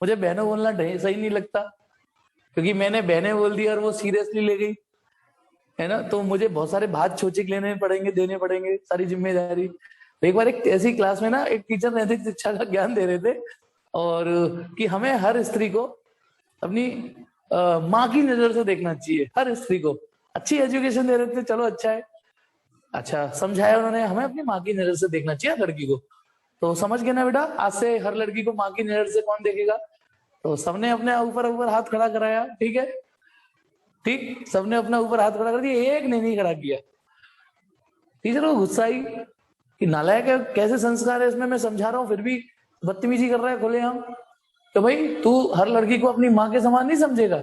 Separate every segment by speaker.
Speaker 1: मुझे बहनों बोलना सही नहीं लगता, क्योंकि मैंने बहनें बोल दी और वो सीरियसली ले गई, है ना। तो मुझे बहुत सारे भात छोचिक लेने पड़ेंगे, देने पड़ेंगे, सारी जिम्मेदारी। तो एक बार एक ऐसी क्लास में ना एक टीचर नैतिक शिक्षा का ज्ञान दे रहे थे, और कि हमें हर स्त्री को अपनी माँ की नजर से देखना चाहिए, हर स्त्री को। अच्छी एजुकेशन दे रहे थे, चलो अच्छा है। अच्छा समझाया उन्होंने, हमें अपनी माँ की नजर से देखना चाहिए हर लड़की को। तो समझ गए ना बेटा, आज से हर लड़की को माँ की नजर से कौन देखेगा। तो सबने अपने ऊपर ऊपर हाथ खड़ा कराया, ठीक है, ठीक, सबने अपना ऊपर हाथ खड़ा कर दिया, एक ने नहीं खड़ा किया। टीचर को गुस्सा आई कि नालायक है, कैसे संस्कार है इसमें, मैं समझा रहा हूँ फिर भी बदतमीजी कर रहा है खुले हम। तो भाई तू हर लड़की को अपनी माँ के समान नहीं समझेगा,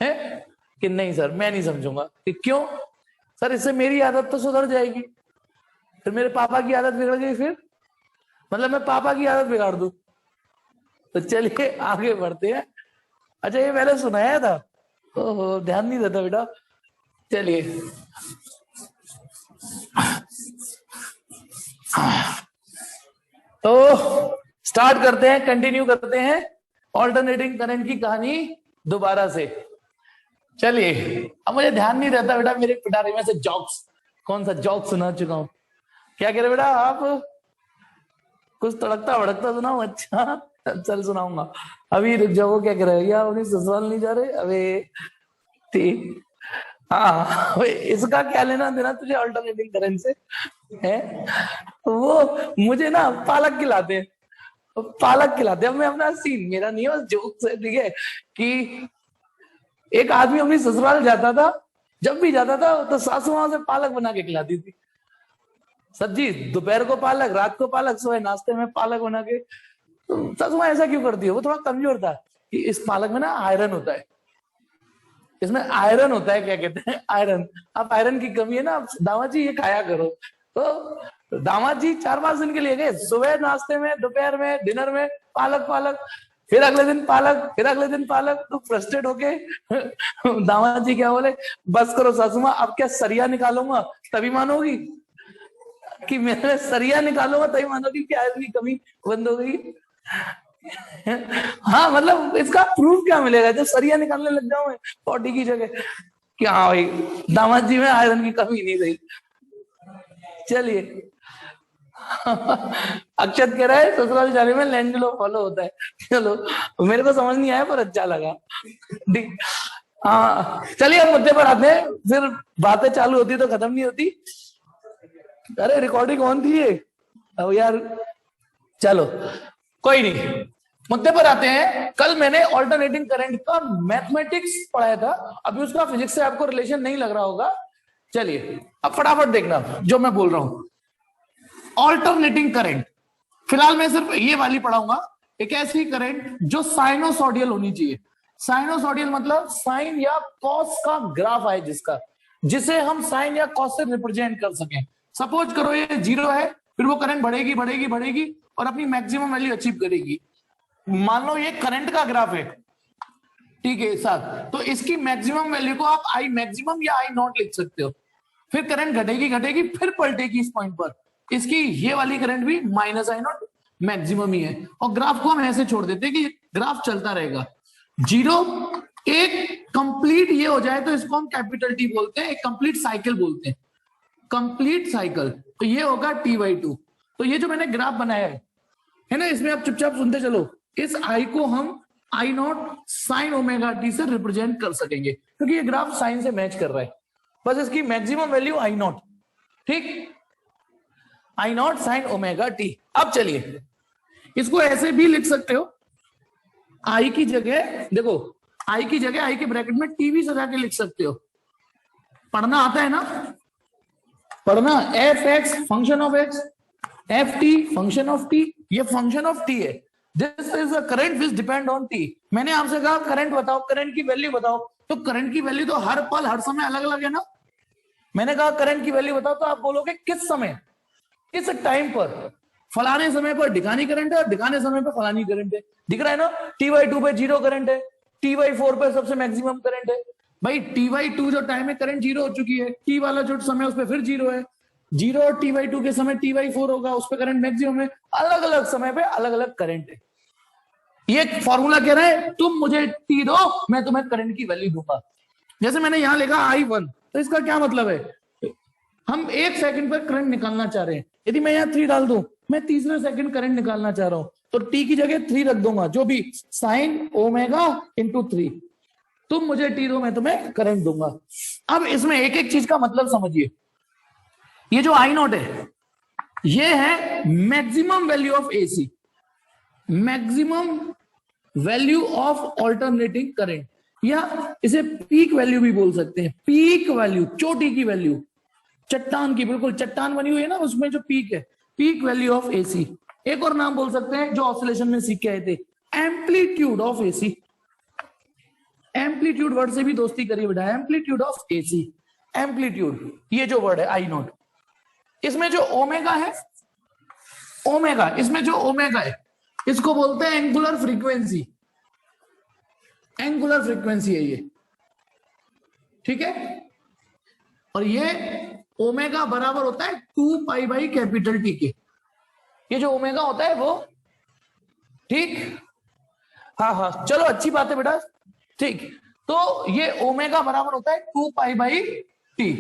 Speaker 1: है कि नहीं सर मैं नहीं समझूंगा। कि क्यों सर, इससे मेरी आदत तो सुधर जाएगी, फिर मेरे पापा की आदत बिगड़ गई, फिर मतलब मैं पापा की आदत बिगाड़ दूं। तो चलिए आगे बढ़ते हैं। अच्छा ये पहले सुनाया था, ओहो ध्यान नहीं देता बेटा। चलिए तो स्टार्ट करते हैं, कंटिन्यू करते हैं ऑल्टरनेटिंग करंट की कहानी दोबारा से। चलिए, अब मुझे ध्यान नहीं रहता बेटा, मेरे पिटारे में से जॉक्स, कौन सा जॉक सुना चुका हूं। क्या कह रहे बेटा आप, कुछ तड़कता भड़कता सुनाओ। अच्छा चल सुनाऊंगा, अभी रुक जाओ। क्या कह रहे हैं, या अपनी ससुराल नहीं जा रहे अबे, ठीक। हाँ इसका क्या लेना देना तुझे अल्टरनेटिंग करंट से, है। वो मुझे ना पालक खिलाते हैं, पालक खिलाते हैं। अब मैं अपना सीन मेरा नहीं है, बस जोक से, ठीक है। कि एक आदमी अपनी ससुराल जाता था, जब भी जाता था तो सासू मां से पालक बना के खिलाती थी। सब्जी दोपहर को पालक, रात को पालक, सुबह नाश्ते में पालक बना के। तो सासू मां ऐसा क्यों करती है, वो थोड़ा कमजोर था कि इस पालक में ना आयरन होता है, इसमें आयरन होता है, क्या कहते हैं आयरन। आप आयरन की कमी है ना, आप दामाद जी ये खाया करो। तो दामाद जी 4-5 दिन के लिए गए, सुबह नाश्ते में, दोपहर में, डिनर में पालक पालक, फिर अगले दिन पालक, फिर अगले दिन पालक। तो फ्रस्ट्रेट होके दामाद जी क्या बोले, बस करो सासू मां, अब क्या सरिया निकालूंगा तभी मानोगी, कि मैंने सरिया निकालूंगा तभी मानोगी कि आयरन की कमी बंद हो गई। हाँ मतलब इसका प्रूफ क्या मिलेगा जब सरिया निकालने लग जाऊं मैं पॉटी की जगह, कि हाँ भाई दामाद जी में आयरन की कमी नहीं रही। चलिए अक्षत कह रहा है ससुराल जाने में लैंड लो फॉलो होता है। चलो मेरे को समझ नहीं आया पर अच्छा लगा। हाँ चलिए अब मुद्दे पर आते हैं, फिर बातें चालू होती तो खत्म नहीं होती। अरे रिकॉर्डिंग ऑन थी ये, अब यार चलो कोई नहीं, मुद्दे पर आते हैं। कल मैंने ऑल्टरनेटिंग करंट का मैथमेटिक्स पढ़ाया था, अभी उसका फिजिक्स से आपको रिलेशन नहीं लग रहा होगा। चलिए अब फटाफट देखना जो मैं बोल रहा हूं। ऑल्टरनेटिंग करंट, फिलहाल मैं सिर्फ ये वाली पढ़ाऊंगा, एक ऐसी करंट जो साइनोसॉडियल होनी चाहिए। साइनोसॉडियल मतलब साइन या कॉस का ग्राफ है जिसका, जिसे हम साइन या कॉस से रिप्रेजेंट कर सकें। सपोज करो ये 0 है, फिर वो करंट बढ़ेगी बढ़ेगी बढ़ेगी और अपनी मैक्सिमम वैल्यू अचीव करेगी। मान लो ये करंट का ग्राफ है, ठीक है साथ, तो इसकी मैक्सिमम वैल्यू को आप आई मैक्सिमम या आई नॉट लिख सकते हो। फिर करंट घटेगी घटेगी फिर पलटेगी इस पॉइंट पर, इसकी ये वाली करंट भी माइनस आई नॉट मैक्सिमम ही है। और ग्राफ को हम ऐसे छोड़ देते हैं कि ग्राफ चलता रहेगा। 0 एक कंप्लीट ये हो जाए तो इसको हम कैपिटल टी बोलते हैं, एक कंप्लीट साइकिल बोलते हैं, कंप्लीट साइकिल। तो ये होगा t/2। तो ये जो मैंने ग्राफ बनाया है ना, इसमें आप चुपचाप सुनते चलो, इस आई को हम आई नॉट साइन ओमेगा टी से रिप्रेजेंट कर सकेंगे, क्योंकि ये ग्राफ साइन से मैच कर रहा है। बस इसकी मैक्सिमम वैल्यू आई नॉट, ठीक, आई नॉट साइन ओमेगा टी। अब चलिए इसको ऐसे भी लिख सकते हो, आई की जगह देखो, आई की जगह आई के ब्रैकेट में टी भी सजा के लिख सकते हो। पढ़ना आता है ना, पढ़ना, F x function of x, F T function of T, ये फंक्शन ऑफ टी है। This is a current which depend on T. मैंने आपसे कहा करंट बताओ, करंट की वैल्यू बताओ, तो करंट की वैल्यू तो हर पल हर समय अलग अलग है ना। मैंने कहा करंट की वैल्यू बताओ, तो आप बोलोगे किस समय, किस टाइम पर, फलाने समय पर ढिकानी करंट है, ढिकाने समय पर फलानी करंट है। दिख रहा है ना, t/2 पे 0 करंट है, t/4 पे सबसे मैक्सिमम करंट है। भाई t/2 जो टाइम है करंट 0 हो चुकी है, t वाला जो समय उस पर फिर 0 है, 0 और t/2 के समय t/4 होगा, उस पर करंट मैक्सिमम है। अलग अलग समय पे अलग अलग करंट है। ये फॉर्मूला कह रहा है तुम मुझे टी दो, मैं तुम्हें करंट की वैल्यू दूंगा। जैसे मैंने यहां लिखा I1, तो इसका क्या मतलब है, हम 1 सेकंड पर करंट निकालना चाह रहे हैं। यदि मैं यहाँ 3 डाल दूं, मैं तीसरे सेकंड करंट निकालना चाह रहा हूं, तो टी की जगह 3 रख दूंगा, जो भी साइन ओमेगा इंटू 3। तुम मुझे टी दो, मैं तुम्हें करंट दूंगा। अब इसमें एक एक चीज का मतलब समझिए। ये जो I0 है, ये है maximum value of AC, maximum value of alternating current, या इसे पीक वैल्यू भी बोल सकते हैं। पीक वैल्यू, चोटी की वैल्यू, चट्टान की, बिल्कुल चट्टान बनी हुई है ना, उसमें जो पीक है, पीक वैल्यू ऑफ एसी। एक और नाम बोल सकते हैं जो ऑसिलेशन में सीख के आए थे, amplitude of AC. Amplitude word से भी दोस्ती करिए बेटा, एम्पलीट्यूड ऑफ एसी, एम्पलीट्यूड, ये जो वर्ड है I0। इसमें जो ओमेगा है, ओमेगा, इसमें जो ओमेगा है, इसको बोलते हैं एंगुलर फ्रीक्वेंसी। एंगुलर फ्रीक्वेंसी है ये, ठीक है। और ये ओमेगा बराबर होता है 2 पाई बाई कैपिटल टी के। ये जो ओमेगा होता है वो, ठीक, हाँ हाँ चलो अच्छी बात है बेटा, ठीक। तो ये ओमेगा बराबर होता है 2 pi by T,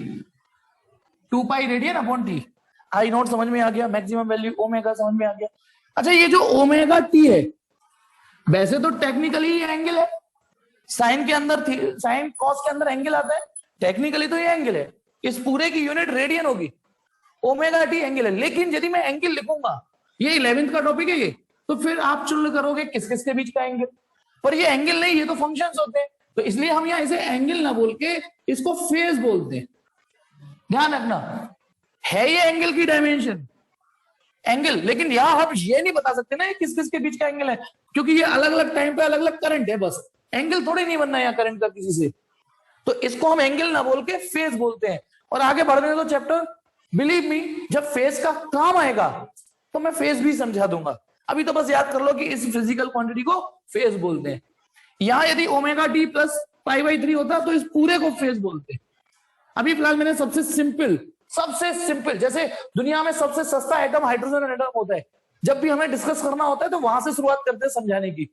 Speaker 1: 2 pi radian upon T. I0 समझ में आ गया, मैक्सिमम वैल्यू ओमेगा समझ में आ गया। अच्छा, ये जो ओमेगा टी है, वैसे तो टेक्निकली ये एंगल है, साइन के अंदर, साइन कॉस के अंदर एंगल आता है, टेक्निकली तो ये एंगल है, इस पूरे की यूनिट रेडियन होगी, ओमेगा टी एंगल है। लेकिन यदि मैं एंगल लिखूंगा, ये 11th का टॉपिक है ये, तो फिर आप चुन करोगे किस किस के बीच का एंगल, पर ये एंगल नहीं, ये तो फंक्शंस होते हैं, तो इसलिए हम यहाँ इसे एंगल ना बोल के इसको फेज बोलते हैं। ध्यान रखना, है ये एंगल की डायमेंशन एंगल, लेकिन यहां हम ये नहीं बता सकते ना किस किस के बीच का एंगल है, क्योंकि ये अलग अलग टाइम पे अलग अलग करंट है, बस एंगल थोड़ी नहीं बनना है यहाँ करंट का किसी से, तो इसको हम एंगल ना बोल के फेज बोलते हैं। और आगे बढ़ने दो चैप्टर, बिलीव मी, जब फेज का काम आएगा तो मैं फेज भी समझा दूंगा। अभी तो बस याद कर लो कि इस फिजिकल क्वांटिटी को फेज बोलते हैं। यहां यदि omega T plus pi by 3 होता तो इस पूरे को फेज बोलते हैं। अभी फिलहाल मैंने सबसे सिंपल, जैसे दुनिया में सबसे सस्ता एटम हाइड्रोजन एटम होता है, जब भी हमें डिस्कस करना होता है तो वहां से शुरुआत करते हैं समझाने की,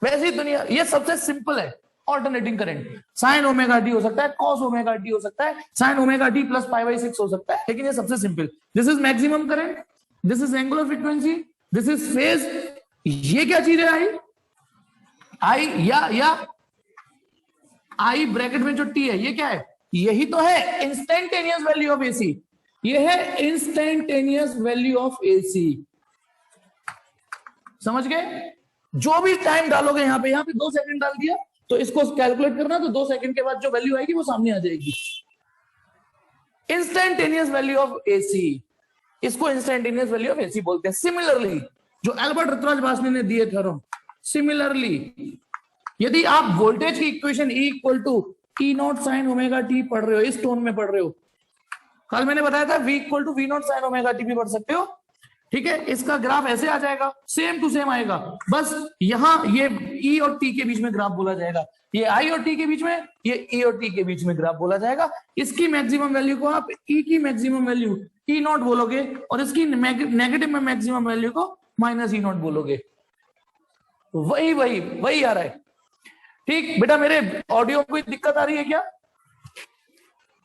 Speaker 1: वैसे ही दुनिया, ये सबसे सिंपल है। Alternating current sign omega t हो सकता है, कॉस ओमेगा टी हो सकता है, sign omega T plus pi by 6 हो सकता है, लेकिन ये सबसे simple. This is maximum current, this is angular frequency, this is phase. ये क्या चीज है, आई या आई ब्रैकेट में जो टी है, ये क्या है, यही तो है इंस्टेंटेनियस वैल्यू ऑफ एसी, ये है इंस्टेंटेनियस वैल्यू ऑफ एसी। समझ गए, जो भी टाइम डालोगे यहाँ पे 2 सेकंड डाल दिया, तो इसको कैलकुलेट करना, तो 2 सेकंड के बाद जो वैल्यू आएगी वो सामने आ जाएगी। इंस्टेंटेनियस वैल्यू ऑफ एसी, इसको इंस्टेंटेनियस वैल्यू ऑफ एसी बोलते हैं। सिमिलरली, जो एल्बर्ट ऋतुराज बासने ने दिए थ्योरम, सिमिलरली यदि आप वोल्टेज की equation E equal to E0 sine omega T पढ़ रहे हो, इस टोन में पढ़ रहे हो, कल मैंने बताया था V equal to V0 sine omega t भी पढ़ सकते हो, ठीक है। इसका ग्राफ ऐसे आ जाएगा, सेम टू सेम आएगा, बस यहां ये E और T के बीच में ग्राफ बोला जाएगा, ये I और T के बीच में, ये E और T के बीच में ग्राफ बोला जाएगा। इसकी मैक्सिमम वैल्यू को आप E की मैक्सिमम वैल्यू E0 बोलोगे, और इसकी नेगेटिव में मैक्सिमम वैल्यू को माइनस E0 बोलोगे। वही आ रहा है, ठीक। बेटा मेरे ऑडियो में कोई दिक्कत आ रही है क्या,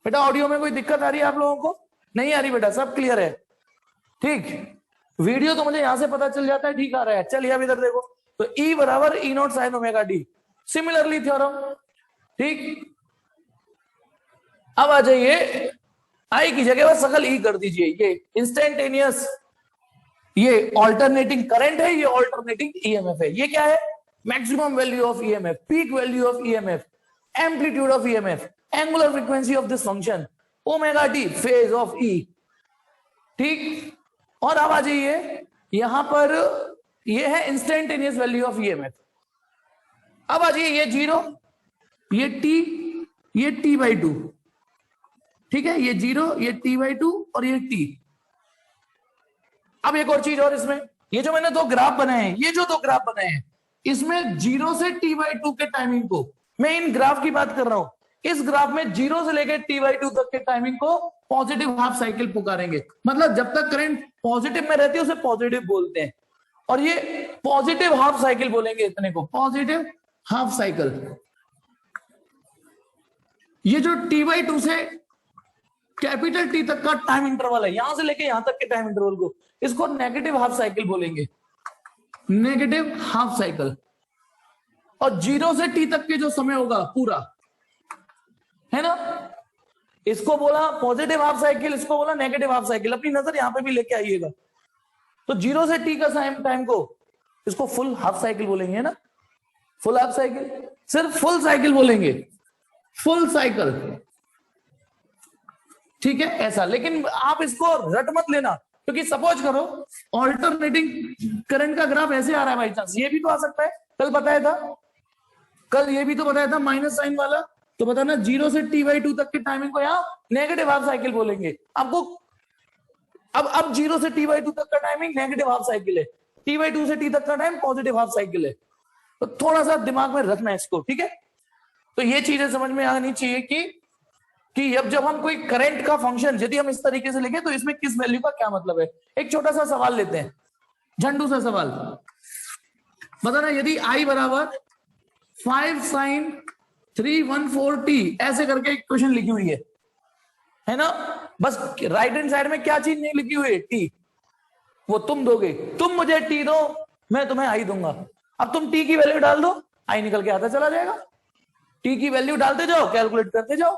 Speaker 1: बेटा ऑडियो में कोई दिक्कत आ रही है आप लोगों को, नहीं आ रही बेटा, सब क्लियर है, ठीक। वीडियो तो मुझे यहां से पता चल जाता है ठीक आ रहा है। चलिए अब इधर देखो, तो E बराबर E0 sine omega D, similarly theorem, ठीक। अब आ जाइए, I की जगह बस सकल E कर दीजिए, ये इंस्टेंटेनियस, ये ऑल्टरनेटिंग करंट है, ये ऑल्टरनेटिंग ईएमएफ है। ये क्या है, maximum value of EMF, peak value of EMF, amplitude of EMF, angular frequency of this function, omega T, phase of E, ठीक। और अब आ जाइए यहां पर, ये है इंस्टेंटेनियस वैल्यू ऑफ ईएमएफ। अब आ जाइए, ये 0, ये T, ये T/2, ठीक है, ये 0, ये T/2 और ये T। अब एक और चीज और, इसमें ये जो मैंने 2 ग्राफ बनाए हैं, ये जो 2 ग्राफ बनाए हैं, इसमें 0 से T/2 के टाइमिंग को, मैं इन ग्राफ की बात कर रहा हूं, इस ग्राफ में 0 से लेकर T/2 तक के टाइमिंग को पॉजिटिव हाफ साइकिल पुकारेंगे। मतलब जब तक करंट पॉजिटिव में रहती है उसे पॉजिटिव बोलते हैं, और ये पॉजिटिव हाफ साइकिल बोलेंगे इतने को, पॉजिटिव हाफ साइकिल। ये जो t/2 से कैपिटल टी तक का टाइम इंटरवल है, यहां से लेके यहां तक के टाइम इंटरवल को, इसको नेगेटिव हाफ साइकिल बोलेंगे, नेगेटिव हाफ साइकिल। और 0 से t तक के जो समय होगा पूरा, है ना, इसको बोला पॉजिटिव हाफ साइकिल, इसको बोला नेगेटिव हाफ साइकिल। अपनी नजर यहां पे भी लेके आइएगा। तो 0 से t का टाइम को, इसको फुल हाफ साइकिल बोलेंगे, है ना, फुल हाफ साइकिल, सिर्फ फुल साइकिल बोलेंगे, फुल साइकिल, ठीक है, ऐसा। लेकिन आप इसको रट मत लेना, क्योंकि सपोज करो ऑल्टरनेटिंग करंट का ग्राफ ऐसे आ रहा है बाई चांस, ये भी तो आ सकता है, कल बताया था, कल ये भी तो बताया था माइनस साइन वाला, तो बताना 0 से t/2 तक की टाइमिंग को यहाँ नेगेटिव हाफ साइकिल बोलेंगे आपको। अब 0 से t/2 तक का टाइमिंग नेगेटिव हाफ साइकिल है, t/2 से t तक का टाइम पॉजिटिव हाफ साइकिल है। तो थोड़ा सा दिमाग में रखना है इसको, ठीक है। तो ये चीजें समझ में आनी चाहिए कि अब जब हम कोई करंट का फंक्शन यदि हम इस तरीके से लिखें तो इसमें किस वैल्यू का क्या मतलब है। एक छोटा सा सवाल लेते हैं, झंडू सा सवाल, बताना यदि I बराबर 5 sin 314t ऐसे करके एक क्वेश्चन लिखी हुई है ना, बस राइट हैंड साइड में क्या चीज नहीं लिखी हुई है, t, वो तुम दोगे, तुम मुझे t दो, मैं तुम्हें I दूंगा। अब तुम t की वैल्यू डाल दो, I निकल के आता चला जाएगा, t की वैल्यू डालते जाओ, कैलकुलेट करते जाओ।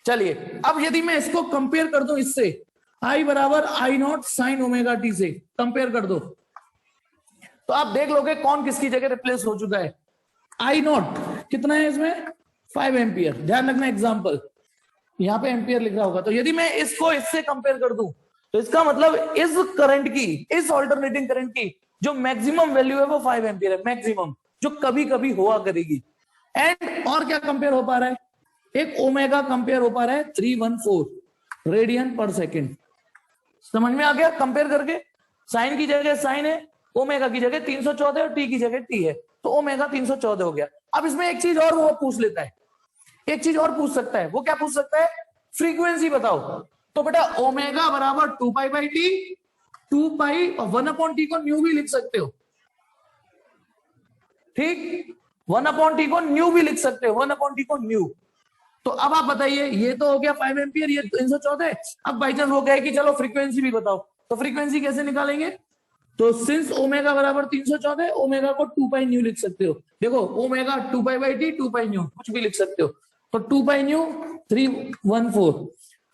Speaker 1: चलिए, अब यदि मैं इसको कंपेयर कर दूं इससे, I बराबर I0 sin ओमेगा t से कंपेयर कर दो, तो आप देख लोगे कौन किसकी जगह रिप्लेस हो चुका है। I0 कितना है इसमें, 5 एम्पियर, ध्यान रखना एग्जांपल, यहां पे एम्पियर लिख रहा होगा। तो यदि मैं इसको इससे कंपेयर कर दूं, तो इसका मतलब इस करंट की, इस ऑल्टरनेटिंग करंट की जो मैक्सिमम वैल्यू है वो 5 एम्पियर है, मैक्सिमम, जो कभी कभी हुआ करेगी। एंड और क्या कंपेयर हो पा रहा है, एक ओमेगा कंपेयर हो पा रहा है 314 रेडियन पर सेकेंड। समझ में आ गया, कंपेयर करके साइन की जगह साइन है, ओमेगा की जगह 314 और टी की जगह टी है, तो ओमेगा 314 हो गया। अब इसमें एक चीज और वो पूछ लेता है, एक चीज और पूछ सकता है, वो क्या पूछ सकता है, फ्रीक्वेंसी बताओ। तो बेटा ओमेगा बराबर 2π/t, 2π और 1/t को न्यू भी लिख सकते हो, ठीक, 1/t को न्यू भी लिख सकते हो, 1/t को न्यू। तो अब आप बताइए, ये तो हो गया 5 एम्पियर, ये 314। अब बाई चांस वो कहे कि चलो फ्रीक्वेंसी भी बताओ, तो फ्रीक्वेंसी कैसे निकालेंगे, तो सिंस ओमेगा बराबर 314, ओमेगा को 2π न्यू लिख सकते हो। देखो ओमेगा 2π/t, 2π न्यू कुछ भी लिख सकते हो, तो 2π न्यू 314,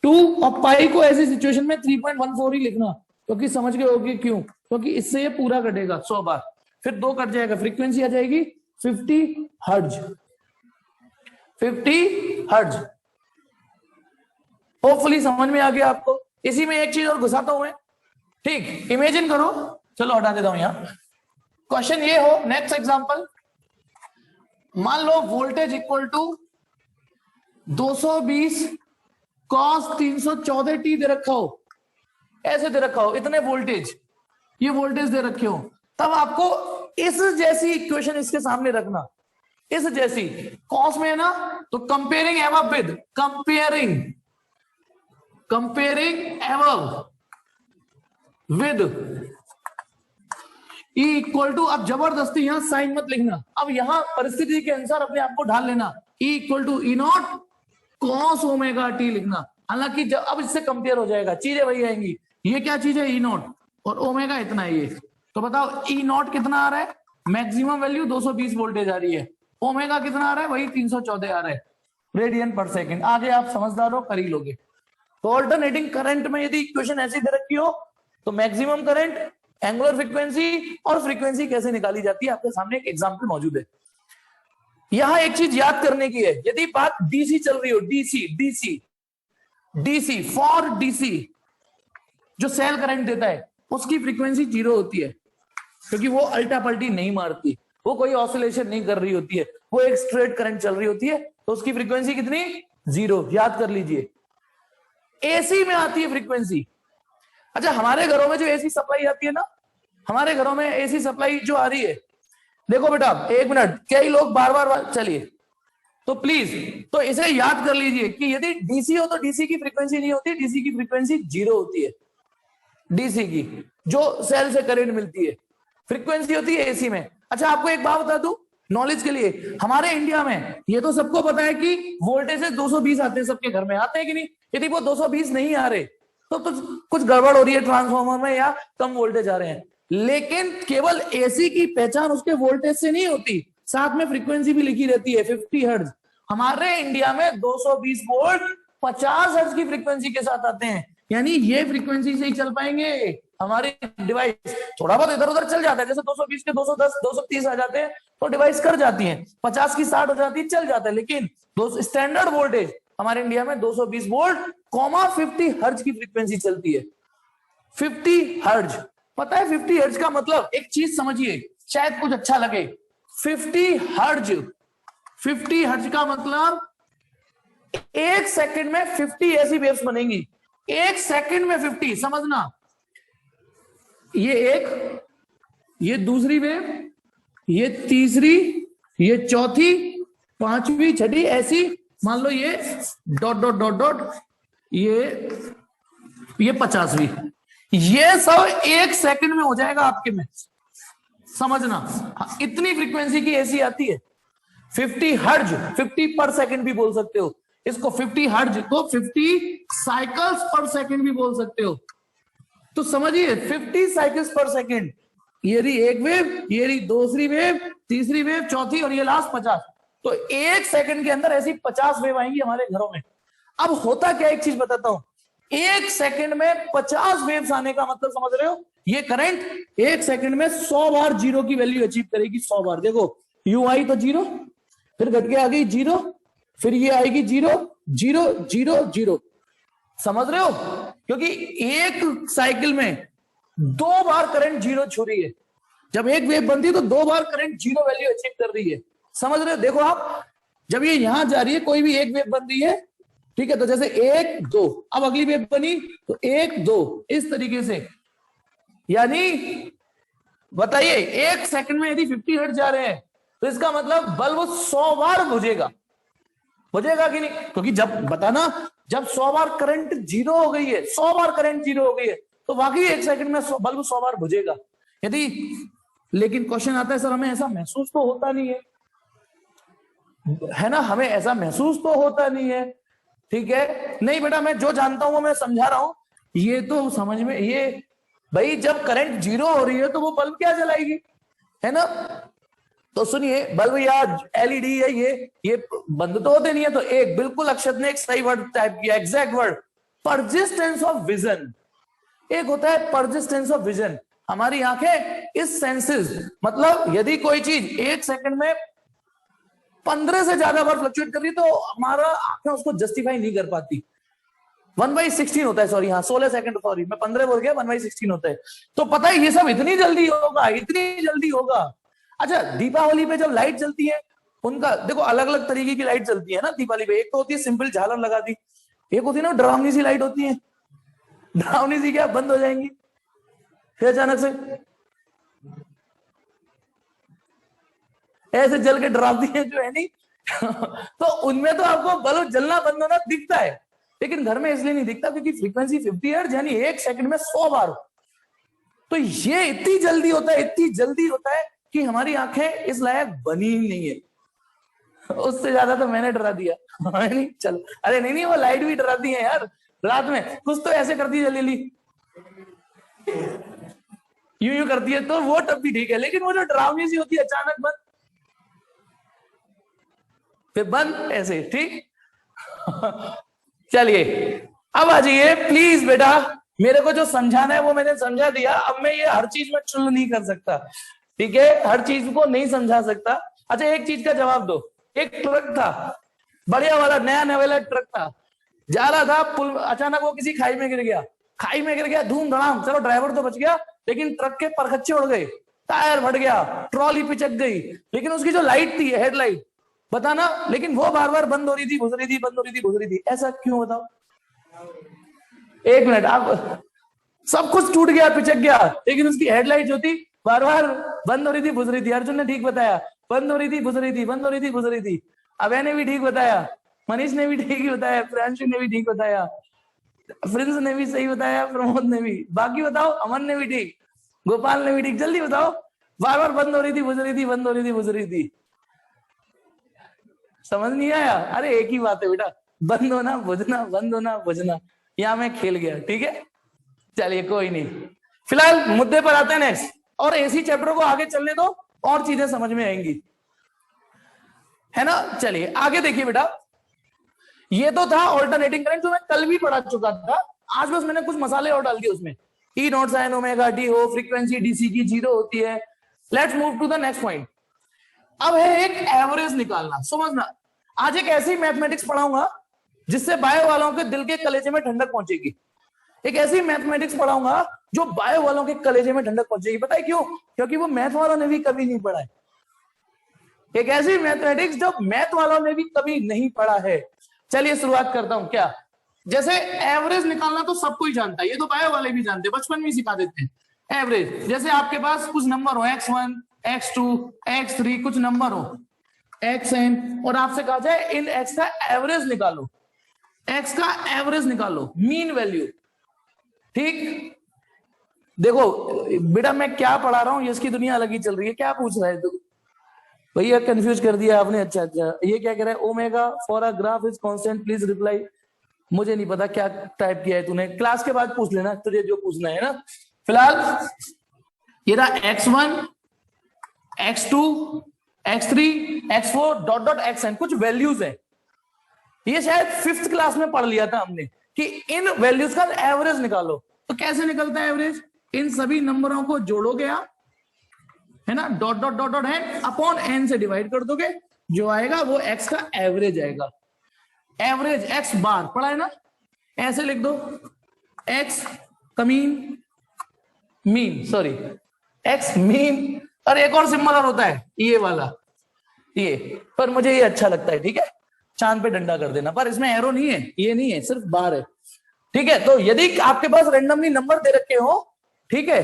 Speaker 1: 2 और पाई को ऐसी सिचुएशन में 3.14 ही लिखना, क्योंकि समझ गए होगी क्यों, क्योंकि इससे ये पूरा कटेगा 100 बार, फिर 2 कट जाएगा, फ्रीक्वेंसी आ जाएगी 50 हर्ट्ज, 50 हर्ट्ज। होपफुली समझ में आ गया आपको। इसी में एक चीज और घुसाता हूं मैं, ठीक, इमेजिन करो, चलो हटा देता हूं यहां, क्वेश्चन ये हो, नेक्स्ट एग्जांपल, मान लो voltage equal to 220 cos 314t दे रखा हो, ऐसे दे रखा हो, इतने वोल्टेज, ये वोल्टेज दे रखे हो, तब आपको इस जैसी इक्वेशन इसके सामने रखना, इस जैसी, कॉस में है ना, तो comparing above with, comparing above with E equal to, अब जबरदस्ती यहां साइन मत लिखना, अब यहां परिस्थिति के अनुसार अपने आप को ढाल लेना, E equal to E0 cos omega t लिखना। हालांकि जब अब इससे कंपेयर हो जाएगा, चीजें वही आएंगी, ये क्या चीज है E0 और ओमेगा इतना है, ये तो बताओ E0 कितना आ रहा है, मैक्सिमम वैल्यू 220 वोल्टेज आ रही है, ओमेगा कितना आ रहा है, वही 314 आ रहा है रेडियन पर सेकंड। आगे आप समझदार हो, कर ही लोगे। तो ऑल्टरनेटिंग करंट में यदि इक्वेशन ऐसी दे रखी हो, तो मैक्सिमम करंट, एंगुलर फ्रीक्वेंसी और फ्रीक्वेंसी कैसे निकाली जाती है, आपके सामने एक एग्जांपल मौजूद है। यहां एक चीज याद करने की है, यदि बात डीसी चल रही हो, डीसी फॉर डीसी, जो सेल करंट देता है उसकी फ्रीक्वेंसी 0 होती है, क्योंकि वो अल्टा पल्टी नहीं मारती, वो कोई ऑसिलेशन नहीं कर रही होती है, वो एक स्ट्रेट करंट चल रही होती है, तो उसकी फ्रीक्वेंसी कितनी, 0, याद कर लीजिए। एसी में आती है फ्रीक्वेंसी, अच्छा हमारे घरों में जो एसी सप्लाई आती है ना, हमारे घरों में एसी सप्लाई जो आ रही है, देखो बेटा एक मिनट, कई लोग बार बार चलिए, तो प्लीज, तो इसे याद कर लीजिए कि यदि डीसी हो तो डीसी की फ्रीक्वेंसी नहीं होती, डीसी की फ्रीक्वेंसी 0 होती है, डीसी की जो सेल से करंट मिलती है। फ्रीक्वेंसी होती है एसी में। अच्छा आपको एक बात बता दूं नॉलेज के लिए, हमारे इंडिया में ये तो सबको पता है कि वोल्टेज 220 आते हैं, सबके घर में आते हैं कि नहीं। यदि वो 220 नहीं आ रहे तो कुछ गड़बड़ हो रही है ट्रांसफार्मर में या कम वोल्टेज आ रहे हैं। लेकिन केवल एसी की पहचान उसके वोल्टेज से नहीं होती, साथ में फ्रीक्वेंसी भी लिखी रहती है 50 हर्ट्ज। हमारे इंडिया में 220 वोल्ट 50 हर्ट्ज की फ्रीक्वेंसी के साथ आते हैं, यानी ये फ्रीक्वेंसी से ही चल पाएंगे हमारे डिवाइस। थोड़ा बहुत इधर उधर चल जाता है, जैसे 220 के 210 230 आ जाते हैं तो डिवाइस कर जाती है, 50 की 60 हो जाती है चल जाता है। लेकिन स्टैंडर्ड वोल्टेज हमारे इंडिया में 220 वोल्ट 50 हर्ट्ज की फ्रीक्वेंसी चलती है। 50 हर्ट्ज, पता है 50 हर्ट्ज का मतलब, एक चीज समझिए शायद कुछ अच्छा लगे। 50 हर्ट्ज, 50 हर्ट्ज का मतलब एक सेकंड में 50 ऐसी वेव्स बनेंगी, एक सेकंड में 50, समझना। ये एक, ये दूसरी वेव, ये तीसरी, ये चौथी, पांचवी, छठी, ऐसी मान लो ये डॉट डॉट डॉट डॉट, ये 50वीं, ये सब एक सेकंड में हो जाएगा आपके में, समझना। इतनी फ्रीक्वेंसी की एसी आती है। 50 हर्ट्ज, 50 पर सेकंड भी बोल सकते हो इसको, 50 हर्ट्ज को 50 साइकिल्स पर सेकंड भी बोल सकते हो। तो समझिए 50 साइकिल्स पर सेकंड, ये रही एक वेव, ये रही दूसरी वेव, तीसरी वेव, चौथी, और ये लास्ट 50। तो एक सेकंड के अंदर ऐसी 50 वेव आएंगी हमारे घरों में। अब होता क्या, एक चीज बताता हूं, एक सेकंड में 50 वेव्स आने का मतलब समझ रहे हो, ये करंट एक सेकंड में 100 बार जीरो की वैल्यू अचीव करेगी। 100 बार, देखो यू आई तो जीरो, फिर घट के आ गई जीरो, फिर ये आएगी जीरो, जीरो, जीरो, जीरो, समझ रहे हो, क्योंकि एक साइकिल में 2 बार करंट जीरो छू रही है। जब एक वेव बनती है तो 2 बार करंट जीरो वैल्यू अचीव कर रही है, समझ रहे हो। देखो आप, जब ये यहां जा रही है, कोई भी एक वेव बन रही है, ठीक है, तो जैसे 1 2, अब अगली वेव बनी तो 1 2, इस तरीके से। यानी बताइए एक सेकंड में यदि 50 हर्ट्ज जा रहे हैं तो इसका मतलब बल्ब 100 बार बुझेगा, बुझेगा कि नहीं, क्योंकि जब बताना, जब 100 बार करंट जीरो हो गई है, 100 बार करंट जीरो हो गई है, तो वाकई एक सेकंड में बल्ब 100 बार बुझेगा यदि। लेकिन क्वेश्चन आता है सर हमें ऐसा महसूस तो होता नहीं है ना, हमें ऐसा महसूस तो होता नहीं है, ठीक है। नहीं बेटा, मैं जो जानता हूं वो मैं समझा रहा हूं, ये तो समझ में, ये भाई जब करंट जीरो हो रही है तो वो बल्ब क्या जलाएगी, है ना। तो सुनिए, बल्ब या एलईडी है, ये बंद तो होते नहीं है। तो एक बिल्कुल अक्षत ने एक सही वर्ड टाइप किया, exact word, persistence of vision. एक होता है परसिस्टेंस ऑफ विजन, हमारी आंखें इस सेंसेस, मतलब यदि कोई चीज एक सेकंड में 15 से ज्यादा बार फ्लक्चुएट कर रही तो हमारा आंखें उसको जस्टिफाई नहीं कर पाती। 1/16 होता है, सॉरी, हाँ 16 सेकंड, सॉरी मैं 15 बोल गया, 1/16 होता है। तो पता है ये सब इतनी जल्दी होगा, इतनी जल्दी होगा। अच्छा, दीपावली पे जब लाइट जलती है, उनका देखो अलग अलग तरीके की लाइट जलती है ना दीपावली पे। एक तो होती है सिंपल झालर लगा दी, एक होती है ना डरावनी सी लाइट होती है। डरावनी सी क्या, बंद हो जाएंगी फिर अचानक से ऐसे जल के डरावती है जो है नहीं। तो उनमें तो आपको बल्ब जलना बंद होना दिखता है, लेकिन घर में इसलिए नहीं दिखता क्योंकि फ्रीक्वेंसी 50 हर्ट्ज, यानी एक सेकंड में 100 बार। तो ये इतनी जल्दी होता है, इतनी जल्दी होता है कि हमारी आंखें इस लायक बनी ही नहीं है। उससे ज्यादा तो मैंने डरा दिया। नहीं चलो, अरे नहीं वो लाइट भी डराती है यार, रात में कुछ तो ऐसे करती है जलीली, यूं करती है, तो वो तब भी ठीक है। लेकिन वो जो डरावनी सी होती है, अचानक बंद फिर बंद, ऐसे, ठीक। चलिए अब आ जाइए प्लीज बेटा, मेरे को जो समझाना है वो मैंने समझा दिया। अब मैं ये हर चीज में चुन नहीं कर सकता, ठीक है, हर चीज को नहीं समझा सकता। अच्छा एक चीज का जवाब दो, एक ट्रक था, बढ़िया वाला नया नवेला ट्रक था, जा रहा था पुल, अचानक वो किसी खाई में गिर गया, खाई में गिर गया धूम धड़ाम, चलो ड्राइवर तो बच गया, लेकिन ट्रक के परखच्चे उड़ गए, टायर फट गया, ट्रॉली पिचक गई, लेकिन उसकी जो लाइट थी हेडलाइट, बताना, लेकिन वो बार बार बंद हो रही थी, घुस रही थी, बंद हो रही थी, घुस रही थी। ऐसा क्यों, बताओ। एक मिनट, आप सब कुछ टूट गया, पिचक गया, लेकिन उसकी हेडलाइट जो थी बार बार बंद हो रही थी, घुस रही थी। अर्जुन ने ठीक बताया, बंद हो रही थी, घुस रही थी, बंद हो रही थी, घुस रही थी। अभय ने भी ठीक बताया, मनीष ने भी ठीक ही बताया, प्रियांशु ने भी ठीक बताया, प्रिंस ने भी सही बताया, प्रमोद ने भी, बाकी बताओ, अमन ने भी ठीक, गोपाल ने भी ठीक, जल्दी बताओ। बार बार बंद हो रही थी, बुझ रही थी, बंद हो रही थी, बुझ रही थी। समझ नहीं आया? अरे एक ही बात है बेटा, बंद होना बुझना, बंद होना बुझना। यहां मैं खेल गया, ठीक है। चलिए कोई नहीं, फिलहाल मुद्दे पर आते हैं नेक्स्ट। और इसी चैप्टर को आगे चलने दो, और चीजें समझ में आएंगी, है ना। चलिए आगे देखिए बेटा, ये तो था ऑल्टरनेटिंग करंट जो मैं कल भी पढ़ा चुका था। आज बस मैंने कुछ मसाले और डाल दिए उसमें। E naught sine omega t हो, फ्रीक्वेंसी डीसी की 0 होती है। Let's move to the next point. अब है एक एवरेज निकालना, समझना। आज एक ऐसी मैथमेटिक्स पढ़ाऊंगा जिससे बायो वालों के दिल के कलेजे में ठंडक पहुंचेगी। एक ऐसी मैथमेटिक्स पढ़ाऊंगा जो बायो वालों के कलेजे में ठंडक पहुंचेगी। पता है क्यों? क्योंकि वो मैथ वालों ने भी कभी नहीं पढ़ा है। एक ऐसी मैथमेटिक्स जो मैथ वालों ने भी कभी नहीं पढ़ा है। चलिए शुरुआत करता हूं। क्या? जैसे एवरेज निकालना तो सबको ही जानता है, ये तो बायो वाले भी जानते हैं, बचपन में सिखा देते हैं। एवरेज, जैसे आपके पास कुछ नंबर हो, x1, x2, x3, कुछ नंबर हो xn, और आपसे कहा जाए इन x का एवरेज निकालो, x का एवरेज निकालो, मीन वैल्यू। ठीक, देखो बेटा मैं क्या पढ़ा रहा हूं, इसकी दुनिया अलग ही चल रही है। क्या पूछ रहा है तू? भैया कंफ्यूज कर दिया आपने। अच्छा अच्छा, ये क्या कह रहा है? Omega for a graph is constant, please reply. मुझे नहीं पता क्या टाइप किया है तूने, क्लास के बाद पूछ लेना तुझे जो पूछना है ना। फिलहाल ये रहा x1, x2, x3, x4 dot dot xn, कुछ वैल्यूज है। ये शायद 5th क्लास में पढ़ लिया था हमने कि इन वैल्यूज का एवरेज निकालो। तो कैसे निकलता है एवरेज? इन सभी नंबरों को जोड़ोगे आप, है ना, dot dot dot dot n upon n से डिवाइड कर दोगे, जो आएगा वो x का एवरेज आएगा। एवरेज x बार पढ़ा है ना, ऐसे लिख दो, x कमीन, मीन, सॉरी x मीन, और एक और सिंबल और होता है ये वाला, ये, पर मुझे ये अच्छा लगता है, ठीक है। चांद पे डंडा कर देना, पर इसमें एरो नहीं है, ये नहीं है, सिर्फ बार है, ठीक है। तो यदि आपके पास रेंडमली नंबर दे रखे हो, ठीक है।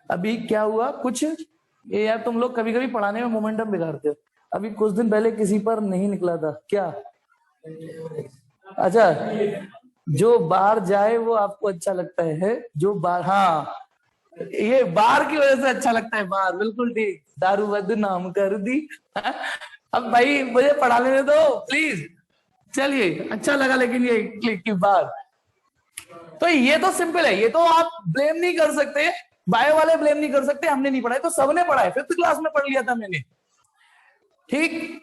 Speaker 1: अभी क्या हुआ कुछ, ये यार तुम लोग कभी कभी पढ़ाने में मोमेंटम बिगाड़ते हो। अभी कुछ दिन पहले किसी पर नहीं निकला था क्या? अच्छा, जो बाहर जाए वो आपको अच्छा लगता है, जो बाहर, हाँ ये बार की वजह से अच्छा लगता है, बार, बिल्कुल ठीक, दारू बदनाम कर दी। अब भाई मुझे पढ़ा लेने दो प्लीज। चलिए अच्छा लगा, लेकिन ये क्लिक की बार, तो ये तो सिंपल है, ये तो आप ब्लेम नहीं कर सकते, बायो वाले ब्लेम नहीं कर सकते, हमने नहीं पढ़ा है तो सबने पढ़ा है, 5th क्लास में पढ़ लिया था मैंने, ठीक।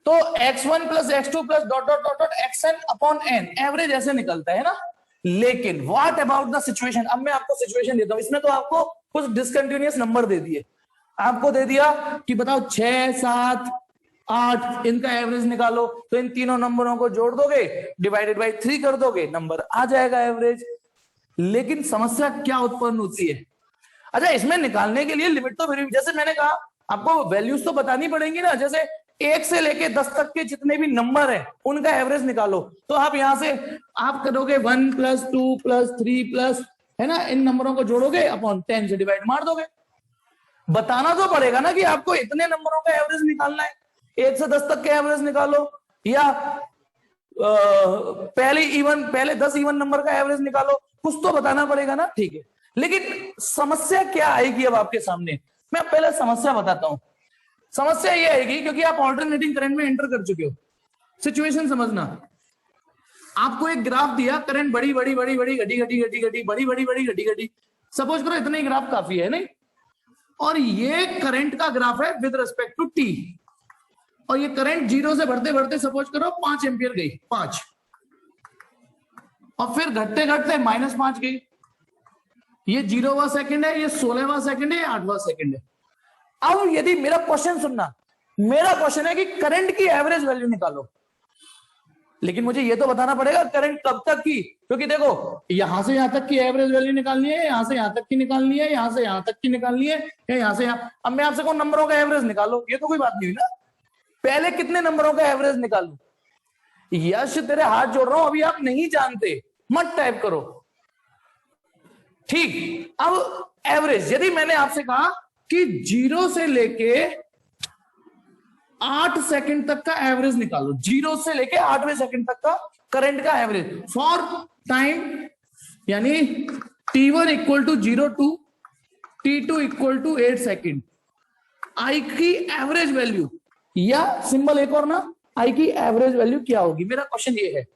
Speaker 1: तो x1 plus x2 plus dot dot dot dot xn upon n, average ऐसे निकलता है ना। लेकिन व्हाट अबाउट द सिचुएशन? अब मैं आपको सिचुएशन देता हूं। इसमें तो आपको कुछ डिसकंटिन्यूअस नंबर दे दिए, आपको दे दिया कि बताओ 6, 7, 8, इनका एवरेज निकालो। तो इन तीनों नंबरों को जोड़ दोगे, डिवाइडेड बाई 3 कर दोगे, नंबर आ जाएगा एवरेज। लेकिन समस्या क्या उत्पन्न होती है? अच्छा, इसमें निकालने के लिए लिमिट तो फिर, जैसे मैंने कहा आपको वैल्यूज तो बतानी पड़ेंगी ना। जैसे 1 से लेके 10 तक के जितने भी नंबर हैं उनका एवरेज निकालो, तो आप यहां से आप करोगे 1 प्लस 2 प्लस 3 प्लस, है ना, इन नंबरों को जोड़ोगे अपॉन 10 से डिवाइड मार दोगे। बताना तो पड़ेगा ना कि आपको इतने नंबरों का एवरेज निकालना है, 1 से 10 तक के एवरेज निकालो, या पहले 10 इवन नंबर का एवरेज निकालो, कुछ तो बताना पड़ेगा ना, ठीक है। लेकिन समस्या क्या आएगी अब आपके सामने? मैं पहले समस्या बताता हूं। समस्या ये आएगी क्योंकि आप ऑल्टरनेटिंग करंट में एंटर कर चुके हो। सिचुएशन समझना, आपको एक ग्राफ दिया, करंट बड़ी बड़ी बड़ी बड़ी घटी घटी घटी घटी बड़ी बड़ी बड़ी घटी घटी, सपोज करो इतने ही ग्राफ काफी है, नहीं? और ये करंट का ग्राफ है विद रिस्पेक्ट टू टी, और ये करंट 0 से बढ़ते बढ़ते सपोज करो 5 एम्पियर गई, 5, और फिर घटते घटते -5 गई। ये 0वां सेकंड है, ये 16वां सेकंड है, ये 8वां सेकंड है। अब यदि मेरा क्वेश्चन सुनना, मेरा क्वेश्चन है कि करंट की एवरेज वैल्यू निकालो, लेकिन मुझे ये तो बताना पड़ेगा करंट कब तक की, क्योंकि देखो यहां से यहां तक की एवरेज वैल्यू निकालनी है, यहां से यहां तक की निकालनी है, यहां से यहां तक की निकालनी है, या यहां से यहां। अब मैं आपसे कहूं नंबरों का एवरेज निकालो, ये तो कोई बात नहीं हुई ना। पहले कितने नंबरों का एवरेज निकालू? यश तेरे हाथ जोड़ रहा हूं, अभी आप नहीं जानते मत टाइप करो, ठीक। अब एवरेज, यदि मैंने आपसे कहा कि 0 से लेके 8 सेकंड तक का एवरेज निकालो, 0 से लेके 8वें सेकंड तक का करंट का एवरेज फॉर टाइम, यानी t1 equal to 0 to T2 equal to 8 second, I की एवरेज वैल्यू, या सिंबल एक और ना, आई की एवरेज वैल्यू क्या होगी? मेरा क्वेश्चन ये है,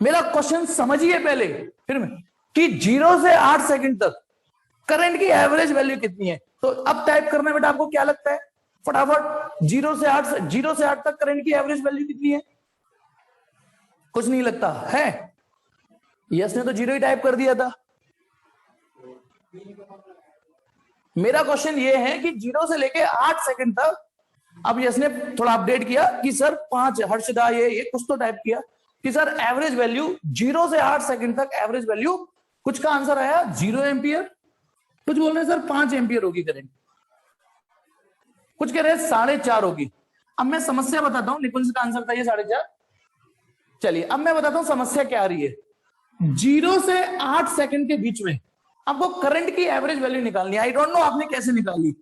Speaker 1: मेरा क्वेश्चन समझिए पहले फिर में, कि 0 से 8 सेकंड तक करंट की एवरेज वैल्यू कितनी है? तो अब टाइप करना बेटा, आपको क्या लगता है फटाफट? 0 से 8 तक करंट की एवरेज वैल्यू कितनी है? कुछ नहीं लगता है? यस ने तो 0 ही टाइप कर दिया था। मेरा क्वेश्चन ये है कि 0 से लेके 8 सेकंड तक, अब यस ने थोड़ा अपडेट किया कि सर 5, हर्षदा ये कुछ तो टाइप किया कि सर एवरेज वैल्यू 0 से 8 सेकंड तक एवरेज वैल्यू, कुछ का आंसर आया 0 एम्पियर, कुछ बोल रहे हैं सर 5 एम्पियर होगी करंट, कुछ कह रहे हैं 4.5 होगी। अब मैं समस्या बताता हूं, निकुंज का आंसर था ये 4.5। चलिए अब मैं बताता हूं समस्या क्या आ रही है। 0 से 8 सेकंड के बीच में आपको करंट की एवरेज वैल्यू निकालनी है। आई डोंट नो आपने कैसे निकाली,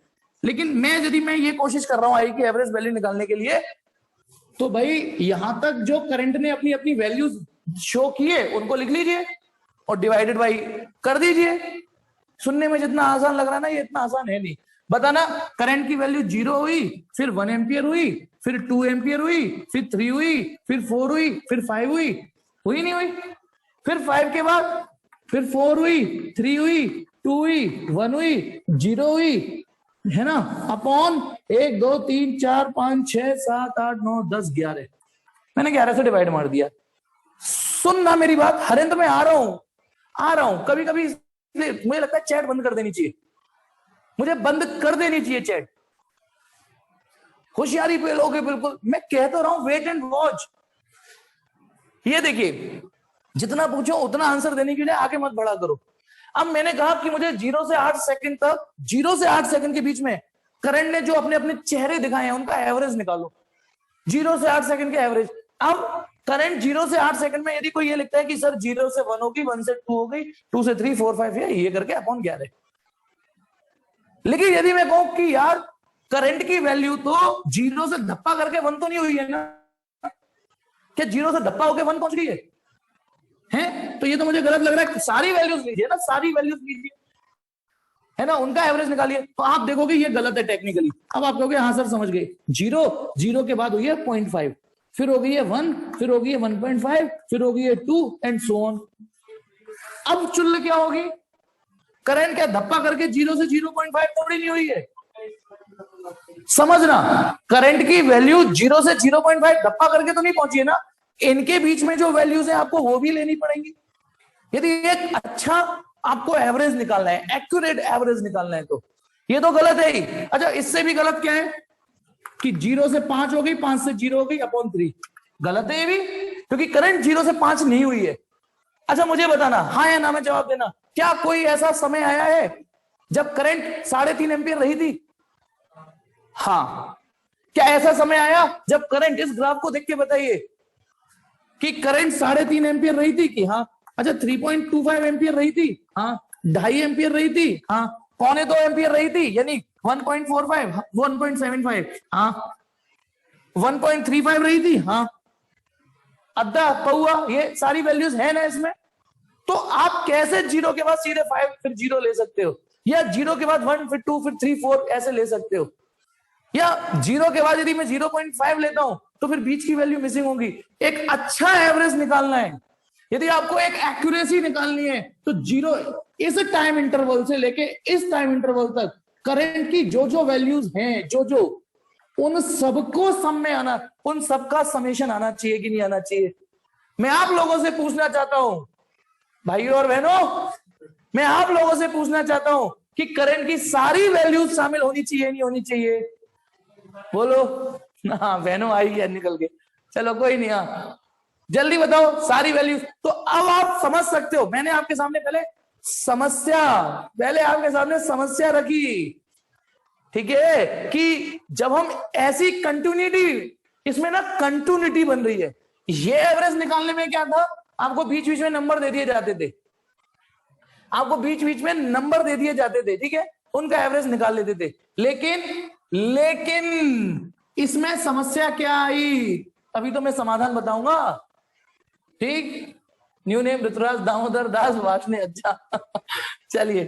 Speaker 1: लेकिन मैं ये कोशिश कर रहा हूं आई की एवरेज वैल्यू निकालने के लिए, तो भाई यहां तक जो करंट ने अपनी अपनी वैल्यूज शो किए उनको लिख लीजिए और डिवाइडेड बाई कर दीजिए। सुनने में जितना आसान लग रहा है ना, ये इतना आसान है नहीं। बताना, करंट की वैल्यू 0 हुई, फिर 1 एम्पियर हुई, फिर 2 एम्पियर हुई, फिर 3 हुई, फिर 4 हुई, फिर 5 हुई नहीं हुई? फिर 5 के बाद फिर 4 हुई, 3 हुई, 2 हुई, 1 हुई, 0 हुई, है ना, अपॉन 1 2 3 4 5 6 7 8 9 10 11, मैंने 11 से डिवाइड मार दिया। सुनना मेरी बात हरेंद्र, मैं आ रहा हूं। कभी कभी मुझे लगता है चैट बंद कर देनी चाहिए, मुझे बंद कर देनी चाहिए चैट। होशियारी पे लोगे बिल्कुल, मैं कह तो रहा हूं वेट एंड वॉच। ये देखिए, जितना पूछो उतना आंसर देने के लिए आगे मत बढ़ा करो। अब मैंने कहा कि मुझे 0 से 8 सेकंड तक, 0 से 8 सेकंड के बीच में करंट ने जो अपने अपने चेहरे दिखाए हैं उनका एवरेज निकालो। 0 से 8 सेकंड के एवरेज। अब करंट 0 से 8 सेकंड में यदि कोई ये लिखता है कि सर 0 से 1 होगी, 1 से 2 हो गई, 2 से 3 4 5 ये करके अपॉन 11। लेकिन यदि मैं कहूं कि यार करंट की वैल्यू तो 0 से धप्पा करके 1 तो नहीं हुई है ना, क्या 0 से धप्पा होकर 1 पहुंच गई है? तो ये तो मुझे गलत लग रहा है। सारी वैल्यूज लीजिए ना, सारी वैल्यूज लीजिए, है ना, उनका एवरेज निकालिए, तो आप देखोगे ये गलत है टेक्निकली। अब आप कहोगे हाँ सर समझ गए, 0 के बाद हुई है 0.5, फिर हो गई है 1, फिर हो गई है 1.5, फिर हो गई है 2 एंड सो ऑन। अब चुल्ल क्या होगी? करंट क्या धप्पा करके 0 से 0.5 थोड़ी नहीं हुई है? समझना, करंट की वैल्यू 0 से 0.5 धप्पा करके तो नहीं पहुंची है ना, इनके बीच में जो वैल्यूज है आपको वो भी लेनी पड़ेंगी यदि एक अच्छा आपको एवरेज निकालना है, एक्यूरेट एवरेज निकालना है। तो ये तो गलत है ही। अच्छा, इससे भी गलत क्या है कि 0 से 5 हो गई, 5 से 0 हो गई अपॉन 3, गलत है ये भी, क्योंकि करंट 0 से 5 नहीं हुई है। अच्छा मुझे बताना, हाँ या ना में जवाब देना, क्या कोई ऐसा समय आया है जब करंट 3.5 एम्पियर रही थी? हाँ। क्या ऐसा समय आया जब करंट, इस ग्राफ को देख के बताइए, कि करंट 3.5 एम्पियर रही थी कि हाँ? अच्छा 3.25 एम्पियर रही थी? हाँ। 2.5 एम्पियर रही थी? हाँ। 1.25 एम्पियर रही थी, यानी 1.45, 1.75, हाँ। 1.35 रही थी, हाँ। अद्धा पौआ, ये सारी वैल्यूज है ना इसमें। तो आप कैसे 0 के बाद सीधे 5 फिर 0 ले सकते हो, या 0 के बाद 1 फिर 2 फिर 3 4 ऐसे ले सकते हो, या 0 के बाद यदि मैं 0.5 लेता हूं तो फिर बीच की वैल्यू मिसिंग होगी। एक अच्छा एवरेज निकालना है, यदि आपको एक एक्यूरेसी निकालनी है, तो 0 इस टाइम इंटरवल से लेके इस टाइम इंटरवल तक करंट की जो जो वैल्यूज हैं, जो जो, उन सबको सम में आना, उन सबका समेशन आना चाहिए कि नहीं आना चाहिए? मैं आप लोगों से पूछना चाहता हूं भाइयों और बहनों, मैं आप लोगों से पूछना चाहता हूं कि करंट की सारी वैल्यूज शामिल होनी चाहिए नहीं होनी चाहिए? बोलो। हाँ बहनों आई है निकल के, चलो कोई नहीं, हाँ जल्दी बताओ सारी वैल्यूज। तो अब आप समझ सकते हो, मैंने आपके सामने पहले आपके सामने समस्या रखी, ठीक है, कि जब हम ऐसी कंटिन्यूटी, इसमें ना कंटिन्यूटी बन रही है, ये एवरेज निकालने में क्या था, आपको बीच बीच में नंबर दे दिए जाते थे, आपको बीच बीच में नंबर दे दिए जाते थे, ठीक है, उनका एवरेज निकाल लेते थे। लेकिन इसमें समस्या क्या आई, अभी तो मैं समाधान बताऊंगा, ठीक। न्यू नेम ऋतुराज दामोदर दास वासने, अच्छा चलिए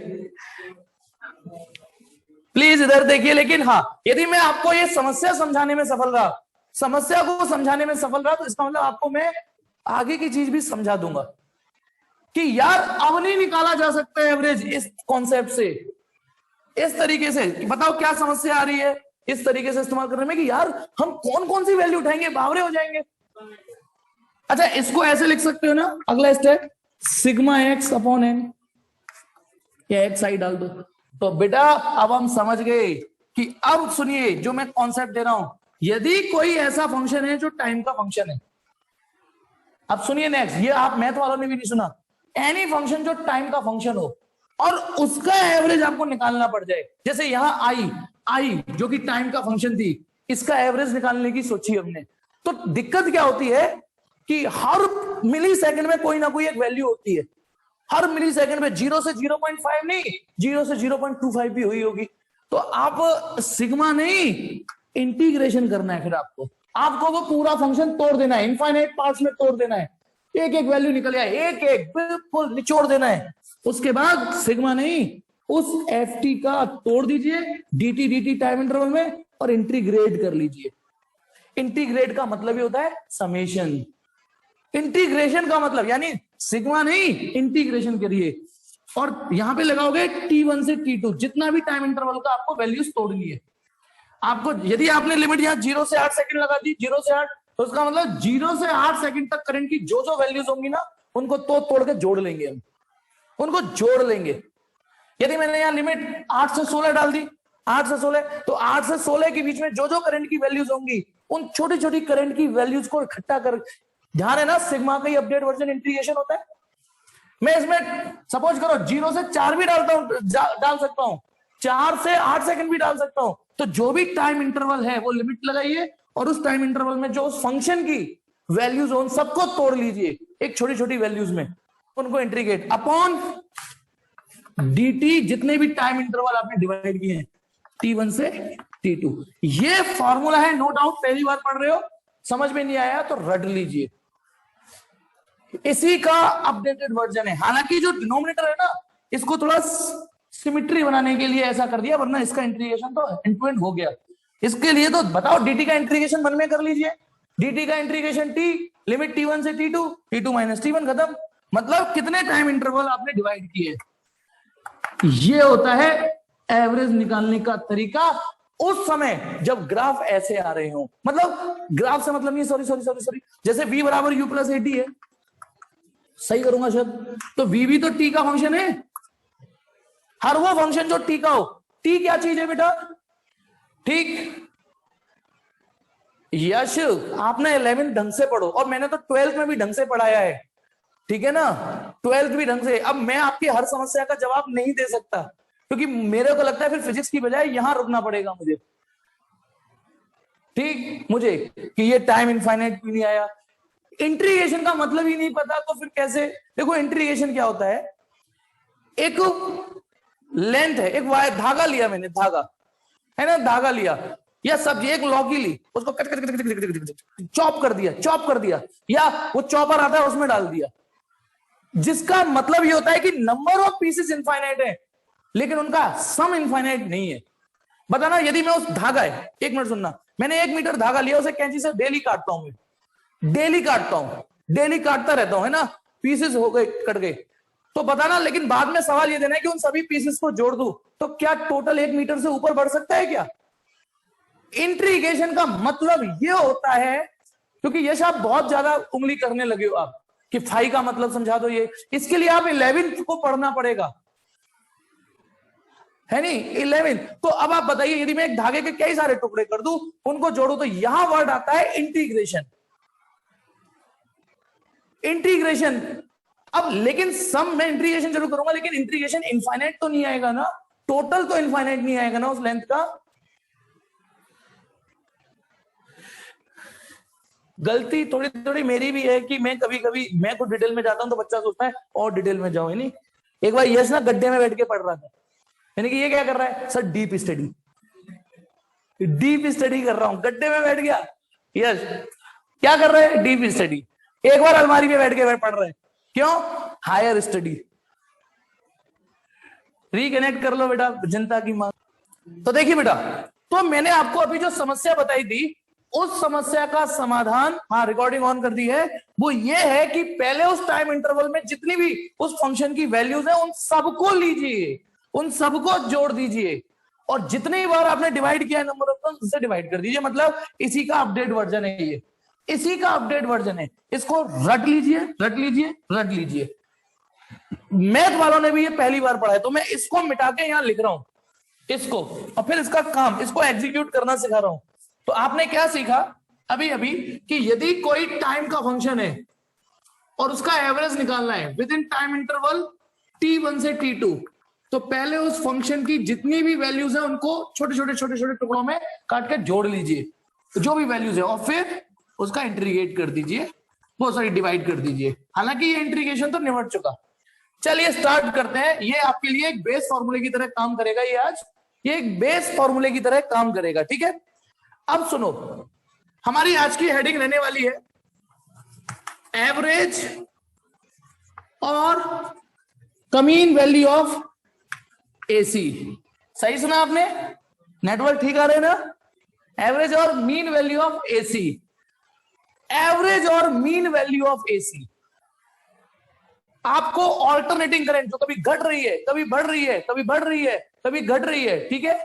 Speaker 1: प्लीज इधर देखिए। लेकिन हाँ, यदि मैं आपको ये समस्या समझाने में सफल रहा, समस्या को समझाने में सफल रहा, तो इसका मतलब आपको मैं आगे की चीज भी समझा दूंगा कि यार अब नहीं निकाला जा सकता है एवरेज इस कॉन्सेप्ट से, इस तरीके से। बताओ क्या समस्या आ रही है इस तरीके से इस्तेमाल करने में कि यार हम कौन कौन सी वैल्यू उठाएंगे, बावरे हो जाएंगे। अच्छा, इसको ऐसे लिख सकते हो ना, अगला step, sigma x upon n, या एक्स आई डाल दो। तो बेटा अब हम समझ गए कि, अब सुनिए जो मैं कॉन्सेप्ट दे रहा हूं, यदि कोई ऐसा फंक्शन है जो टाइम का फंक्शन है, अब सुनिए नेक्स्ट, ये आप मैथ वालों ने भी नहीं सुना, एनी फंक्शन जो टाइम का फंक्शन हो और उसका एवरेज आपको निकालना पड़ जाए, जैसे यहां आई जो कि टाइम का फंक्शन थी, इसका एवरेज निकालने की सोची हमने, तो दिक्कत क्या होती है कि हर मिली सेकेंड में कोई ना कोई एक वैल्यू होती है, हर मिली सेकेंड में 0 से 0.5 नहीं, 0 से 0.25 भी हुई होगी। तो आप सिग्मा नहीं, इंटीग्रेशन करना है, फिर आपको वो पूरा फंक्शन तोड़ देना है, इनफाइनाइट पार्ट्स में तोड़ देना है, एक एक वैल्यू निकल आए, एक एक बिल्कुल निचोड़ देना है। उसके बाद सिग्मा नहीं, उस एफ टी का तोड़ दीजिए dt टाइम इंटरवल में और इंटीग्रेट कर लीजिए। इंटीग्रेट का मतलब ही होता है समेशन। इंटीग्रेशन का मतलब यानी सिग्मा नहीं, इंटीग्रेशन करिए और यहां पे लगाओगे t1 से t2, जितना भी टाइम इंटरवल का आपको वैल्यूज तोड़नी है। आपको यदि आपने लिमिट यहां 0 से 8 सेकंड लगा दी, 0 से 8, तो उसका मतलब 0 से 8 सेकंड तक करंट की जो जो वैल्यूज होंगी ना, उनको तोड़ के जोड़ लेंगे हम, उनको जोड़ लेंगे। यदि मैंने यहां लिमिट 8 से 16 डाल दी, 8 से 16, तो 8 से 16 के बीच में जो जो करंट की वैल्यूज होंगी, उन छोटी छोटी करंट की वैल्यूज को इकट्ठा कर, ध्यान है ना, सिग्मा का ही अपडेट वर्जन इंटीग्रेशन होता है। मैं इसमें सपोज करो 0 से 4 भी डालता हूं, डाल सकता हूं, 4 से 8 सेकंड भी डाल सकता हूं, तो जो भी टाइम इंटरवल है वो लिमिट लगाइए और उस टाइम इंटरवल में जो उस फंक्शन की वैल्यूज हो, उन सबको तोड़ लीजिए एक छोटी छोटी वैल्यूज में, उनको इंटीग्रेट अपॉन dt, जितने भी टाइम इंटरवल आपने डिवाइड किए हैं t1 से t2। ये फॉर्मूला है, नो डाउट पहली बार पढ़ रहे हो, समझ में नहीं आया तो रट लीजिए, इसी का अपडेटेड वर्जन है। हालांकि जो डिनोमिनेटर है ना, इसको थोड़ा सिमिट्री बनाने के लिए ऐसा कर दिया, वरना इसका इंटीग्रेशन तो एंड टू एंड हो गया। इसके लिए तो बताओ dt का इंटीग्रेशन मन में कर लीजिए, dt का इंटीग्रेशन t, लिमिट t1 से t2, t2 माइनस t1, खत्म। मतलब कितने टाइम इंटरवल आपने डिवाइड किए। ये होता है एवरेज निकालने का तरीका उस समय जब ग्राफ ऐसे आ रहे हो। मतलब ग्राफ से मतलब नहीं, सॉरी, जैसे v बराबर u प्लस ए है, सही करूंगा शायद, तो v भी तो t का फंक्शन है, हर वो फंक्शन जो t का हो। t क्या चीज है बेटा, ठीक, यश आपने 11th ढंग से पढ़ो, और मैंने तो 12th में भी ढंग से पढ़ाया है, ठीक है ना, 12th भी ढंग से। अब मैं आपकी हर समस्या का जवाब नहीं दे सकता, क्योंकि मेरे को लगता है फिर फिजिक्स की बजाय यहां रुकना पड़ेगा मुझे, ठीक, मुझे कि ये टाइम इनफाइनाइट क्यों नहीं आया, इंटीग्रेशन का मतलब ही नहीं पता, तो फिर कैसे। देखो इंटीग्रेशन क्या होता है, एक लेंथ है, एक वायर, धागा लिया मैंने, धागा है ना, धागा लिया, या सब्जी एक लौकी ली, उसको cut cut cut cut cut chop कर दिया, या वो चॉपर आता है उसमें डाल दिया, जिसका मतलब ये होता है कि नंबर ऑफ पीसेस इनफाइनाइट है, लेकिन उनका सम इनफाइनाइट नहीं है। बताना, यदि मैं उस धागा है, एक मिनट सुनना, मैंने 1 मीटर धागा लिया, उसे कैंची से डेली काटता हूं, मैं डेली काटता हूं, डेली काटता रहता हूं, है ना, पीसेस हो गए, कट गए, तो बताना, लेकिन बाद में सवाल ये देना है कि उन सभी पीसेस को जोड़ दूं तो क्या टोटल 1 मीटर से ऊपर बढ़ सकता है क्या। इंट्रीगेशन का मतलब ये होता है, क्योंकि यश आप बहुत ज्यादा उंगली करने लगे हो आप कि फाई का मतलब समझा दो, ये इसके लिए आप 11th को पढ़ना पड़ेगा, है नहीं, 11th। तो अब आप बताइए, यदि मैं एक धागे के कई सारे टुकड़े कर दूं, उनको जोड़ू, तो यहां वर्ड आता है इंटीग्रेशन, इंटीग्रेशन। अब लेकिन सम में इंटीग्रेशन जरूर करूंगा, लेकिन इंटीग्रेशन इनफाइनाइट तो नहीं आएगा ना, टोटल तो इनफाइनाइट नहीं आएगा ना उस लेंथ का। गलती थोड़ी थोड़ी मेरी भी है कि मैं कभी कभी मैं कुछ डिटेल में जाता हूं तो बच्चा सोचता है और डिटेल में जाओ, नहीं। एक बार यश ना गड्ढे में बैठ के पढ़ रहा था, यानी कि ये क्या कर रहा है sir, deep study, deep study कर रहा हूं, गड्ढे में बैठ गया यश, क्या कर रहे हैं, डीप स्टडी। एक बार अलमारी में बैठ के पढ़ रहे हैं, क्यों, हायर स्टडी। रिकनेक्ट कर लो बेटा, जनता की मांग। तो देखिए बेटा, तो मैंने आपको अभी जो समस्या बताई थी, उस समस्या का समाधान, हाँ रिकॉर्डिंग ऑन कर दी है, वो ये है कि पहले उस टाइम इंटरवल में जितनी भी उस फंक्शन की वैल्यूज है उन सबको लीजिए, उन सबको जोड़ दीजिए, और जितनी बार आपने डिवाइड किया नंबर ऑफ टर्म्स उससे डिवाइड कर दीजिए। मतलब इसी का अपडेट वर्जन है ये, इसी का अपडेट वर्जन है। इसको रट लीजिए, रट लीजिए, रट लीजिए। मैथ वालों ने भी ये पहली बार पढ़ा है, तो मैं इसको मिटा के यहां लिख रहा हूं इसको, और फिर इसका काम, इसको एग्जीक्यूट करना सिखा रहा हूं। तो आपने क्या सीखा अभी अभी कि यदि कोई टाइम का फंक्शन है और उसका एवरेज निकालना है with in time interval t1 से t2, तो पहले उस फंक्शन की जितनी भी वैल्यूज है उनको छोटे छोटे छोटे छोटे टुकड़ों में काट के जोड़ लीजिए, जो भी वैल्यूज है, और फिर उसका इंटीग्रेट कर दीजिए, वो सॉरी डिवाइड कर दीजिए। हालांकि ये इंटीग्रेशन तो निपट चुका। चलिए स्टार्ट करते हैं। ये आपके लिए एक बेस फॉर्मूले की तरह काम करेगा, ये आज ये एक बेस फॉर्मूले की तरह काम करेगा, ठीक है। अब सुनो, हमारी आज की हेडिंग रहने वाली है एवरेज और कमीन वैल्यू ऑफ एसी। सही सुना आपने? नेटवर्क ठीक आ रहे ना? एवरेज और mean value of AC, average और मीन वैल्यू ऑफ एसी। आपको ऑल्टरनेटिंग करंट जो कभी घट रही है, कभी बढ़ रही है, कभी बढ़ रही है, कभी घट रही है, ठीक है,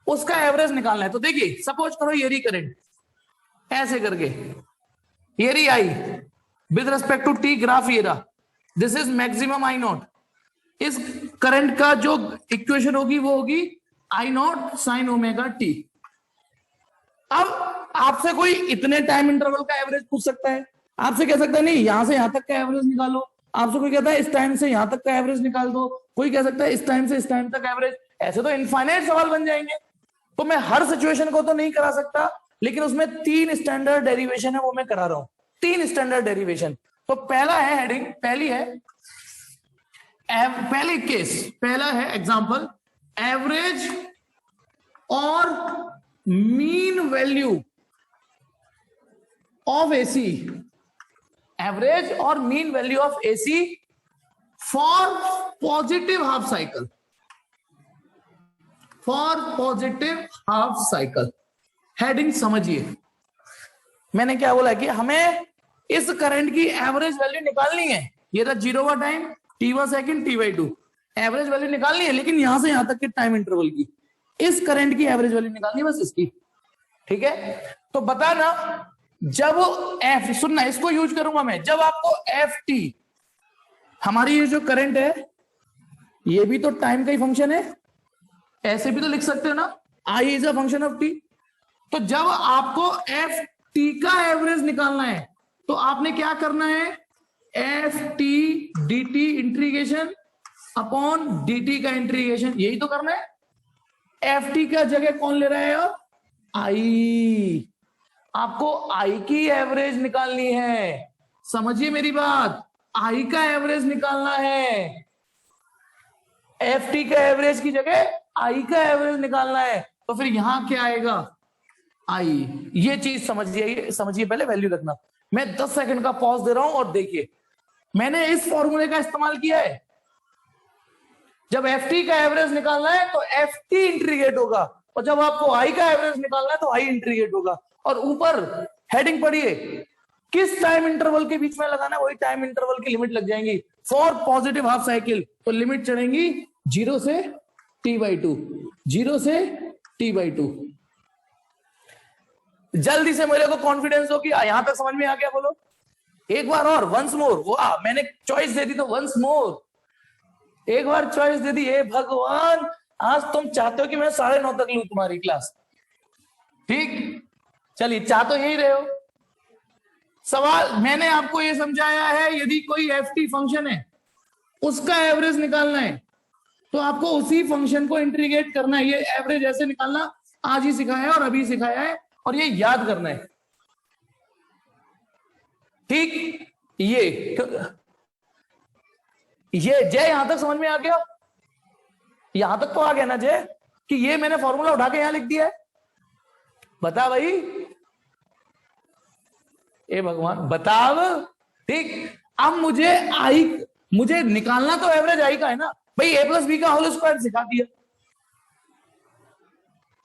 Speaker 1: उसका एवरेज निकालना है। तो देखिए सपोज करो ये रही करंट, ऐसे करके ये रही I with respect to T, graph ये रहा, this is maximum I naught. इस करंट का जो इक्वेशन होगी वो होगी I naught sine omega T. अब आपसे कोई इतने टाइम इंटरवल का एवरेज पूछ सकता है, आपसे कह सकता है नहीं यहां से यहां तक का एवरेज निकालो, आपसे कोई कहता है इस टाइम से यहां तक का एवरेज निकाल दो, कोई कह सकता है इस टाइम से इस टाइम तक एवरेज। ऐसे तो इनफाइनाइट सवाल बन जाएंगे। तो मैं हर सिचुएशन को तो नहीं करा सकता, लेकिन उसमें 3 स्टैंडर्ड डेरिवेशन है, वो मैं करा रहा हूं, 3 स्टैंडर्ड डेरिवेशन। तो पहला है हेडिंग, पहली है पहले केस, पहला है एग्जांपल, एवरेज और mean value of AC, average और mean value of AC for positive half cycle, for positive half cycle. Heading समझिए, मैंने क्या बोला कि हमें इस करंट की एवरेज वैल्यू निकालनी है। ये था 0 time, t1 second, t/2 average value निकालनी है, लेकिन यहां से यहां तक के टाइम इंटरवल की इस करंट की एवरेज वैल्यू निकालनी है, बस इसकी, ठीक है। तो बताना जब f, सुनना इसको यूज करूंगा मैं, जब आपको ft, हमारी ये जो करंट है ये भी तो टाइम का ही फंक्शन है, ऐसे भी तो लिख सकते हो ना, i is a function of t। तो जब आपको ft का एवरेज निकालना है तो आपने क्या करना है, ft dt integration upon dt का इंटीग्रेशन, यही तो करना है। ft का जगह कौन ले रहा है और i, आपको i की एवरेज निकालनी है, समझिए मेरी बात, i का एवरेज निकालना है। ft का एवरेज की जगह i का एवरेज निकालना है, तो फिर यहां क्या आएगा, i। ये चीज समझिए, समझिए, पहले वैल्यू रखना। मैं 10 सेकंड का पॉज दे रहा हूं और देखिए, मैंने इस फॉर्मूले का इस्तेमाल किया है। जब ft का एवरेज निकालना है तो ft इंटीग्रेट होगा, और जब आपको i का एवरेज निकालना है तो i इंटीग्रेट होगा। और ऊपर हेडिंग पढ़िए, किस टाइम इंटरवल के बीच में लगाना है, वही टाइम इंटरवल की लिमिट लग जाएंगी। फॉर पॉजिटिव हाफ साइकिल तो लिमिट चढ़ेंगी 0 से t/2, 0 से t/2। जल्दी से मेरे को कॉन्फिडेंस हो कि यहां तक समझ में आ गया, बोलो एक बार और, वंस मोर। वाह, मैंने चॉइस दे दी तो वंस मोर, एक बार चॉइस दे दी। हे भगवान, आज तुम चाहते हो कि मैं 9:30 तक लूं तुम्हारी क्लास, ठीक, चलिए चाह तो यही रहे हो। सवाल मैंने आपको ये समझाया है, यदि कोई ft फंक्शन है उसका एवरेज निकालना है तो आपको उसी फंक्शन को इंटीग्रेट करना है। ये एवरेज ऐसे निकालना आज ही सिखाया है और अभी सिखाया है, और ये याद करना है, ठीक। ये जय यहां तक समझ में आ गया, यहां तक तो आ गया ना जय, कि ये मैंने फॉर्मूला उठा के यहां लिख दिया है। बता भाई, ए भगवान बताओ, ठीक। अब मुझे निकालना तो एवरेज आई का है ना, भाई ए प्लस बी का होल स्क्वायर सिखा दिया।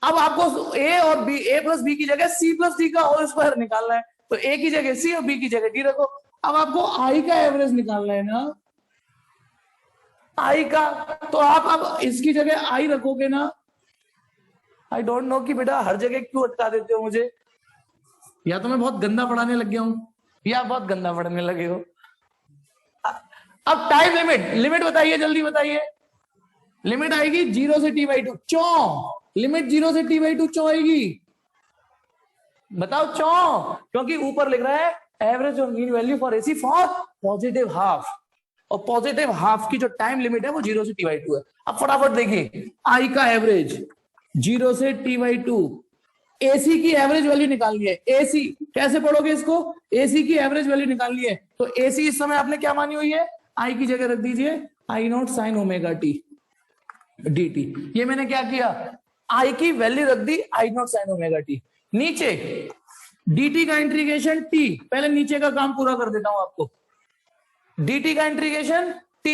Speaker 1: अब आपको ए और बी, ए प्लस बी की जगह सी प्लस डी का होल स्क्वायर निकालना है, तो ए की जगह सी और बी की जगह डी रखो। अब आपको आई का एवरेज निकालना है ना, आई का, तो आप अब इसकी जगह आई रखोगे ना। आई डोंट नो कि बेटा हर जगह क्यों अटका देते हो मुझे, या तो मैं बहुत गंदा पढ़ाने लग गया हूं या बहुत गंदा पढ़ने लगे हो। अब टाइम लिमिट, लिमिट बताइए जल्दी बताइए। लिमिट आएगी 0 से t by 2, क्यों लिमिट 0 से t by 2 क्यों आएगी, बताओ क्यों? क्योंकि ऊपर लिख रहा है एवरेज और mean value for AC for positive half, और पॉजिटिव हाफ की जो टाइम लिमिट है वो 0 से t by 2 है। अब फटाफट देखिए, आई का एवरेज 0 से t by 2, एसी की एवरेज वैल्यू निकालनी है। एसी कैसे पढ़ोगे इसको, एसी की एवरेज वैल्यू निकालनी है, तो एसी इस समय आपने क्या मानी हुई है, आई की जगह रख दीजिए I naught sine omega T D T. ये मैंने क्या किया, आई की वैल्यू रख दी I naught sine omega T. नीचे dt का इंटीग्रेशन t, पहले नीचे का काम पूरा कर देता हूं आपको। dt का इंटीग्रेशन t,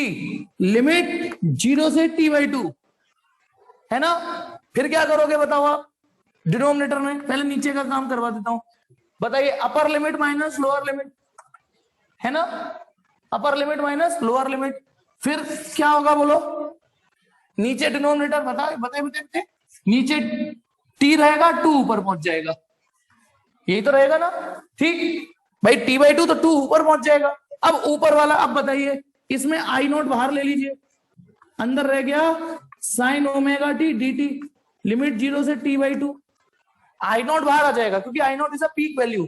Speaker 1: लिमिट 0 से t by 2 है ना। फिर क्या करोगे बताओ आप, डिनोमिनेटर में पहले नीचे का काम करवा देता हूं। बताइए upper limit minus lower limit है ना, upper limit minus lower limit, फिर क्या होगा बोलो, नीचे डिनोमिनेटर बताए बताए बताए, नीचे t रहेगा 2 ऊपर पहुंच जाएगा, यही तो रहेगा ना, ठीक भाई t by 2 तो 2 ऊपर पहुंच जाएगा। अब ऊपर वाला अब बताइए, इसमें आई नोट बाहर ले लीजिए, अंदर रह गया sign omega T D T, limit 0 से t by 2, आई नोट बाहर आ जाएगा क्योंकि I naught is a peak value,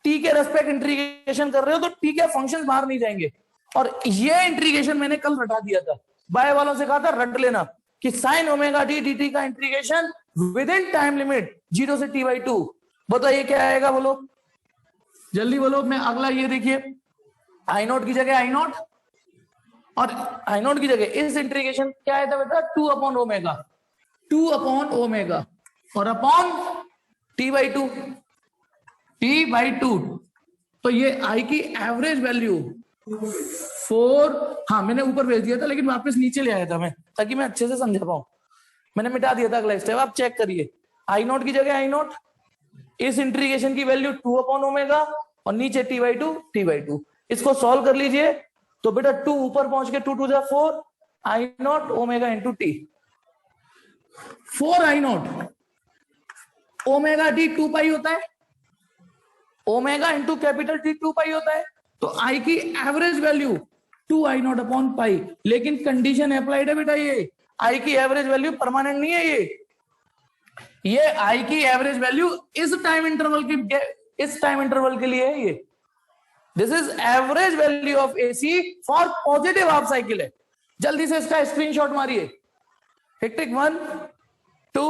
Speaker 1: T के रेस्पेक्ट इंटीग्रेशन कर रहे हो तो टी के फंक्शंस बाहर नहीं जाएंगे। और ये इंटीग्रेशन मैंने कल रटा दिया था, बाय वालों से कहा था रट लेना कि sine omega T D T का integration within time limit 0 से t by 2। बताइए क्या आएगा बोलो जल्दी बोलो। मैं अगला ये देखिए, आई नोट की जगह आई नोट, और आई नोट की जगह इस इंटीग्रेशन क्या आया था बेटा, 2 अपॉन ओमेगा, 2 अपॉन ओमेगा और upon t by 2, t by 2। तो ये आई की एवरेज वैल्यू 4, हाँ मैंने ऊपर भेज दिया था लेकिन वापस नीचे ले आया था मैं ताकि मैं अच्छे से समझा पाऊं, मैंने मिटा दिया था अगला स्टेप, आप चेक करिए। आई नोट की जगह आई नोट, इस इंटीग्रेशन की वैल्यू 2 अपॉन ओमेगा और नीचे t by 2 t by 2। इसको सॉल्व कर लीजिए तो बेटा 2 ऊपर पहुंच के 2 to the 4 I naught omega into t, 4 I naught omega t 2 pi होता है, omega into capital T 2 pi होता है, तो आई की average value 2 I naught upon pi. लेकिन कंडीशन अप्लाइड है बेटा, ये आई की एवरेज वैल्यू परमानेंट नहीं है, ये आई की एवरेज वैल्यू इस टाइम इंटरवल की, इस टाइम इंटरवल के लिए है ये। This is average value of AC for positive half cycle है। जल्दी से इसका स्क्रीनशॉट मारिए, टिक टिक 1 2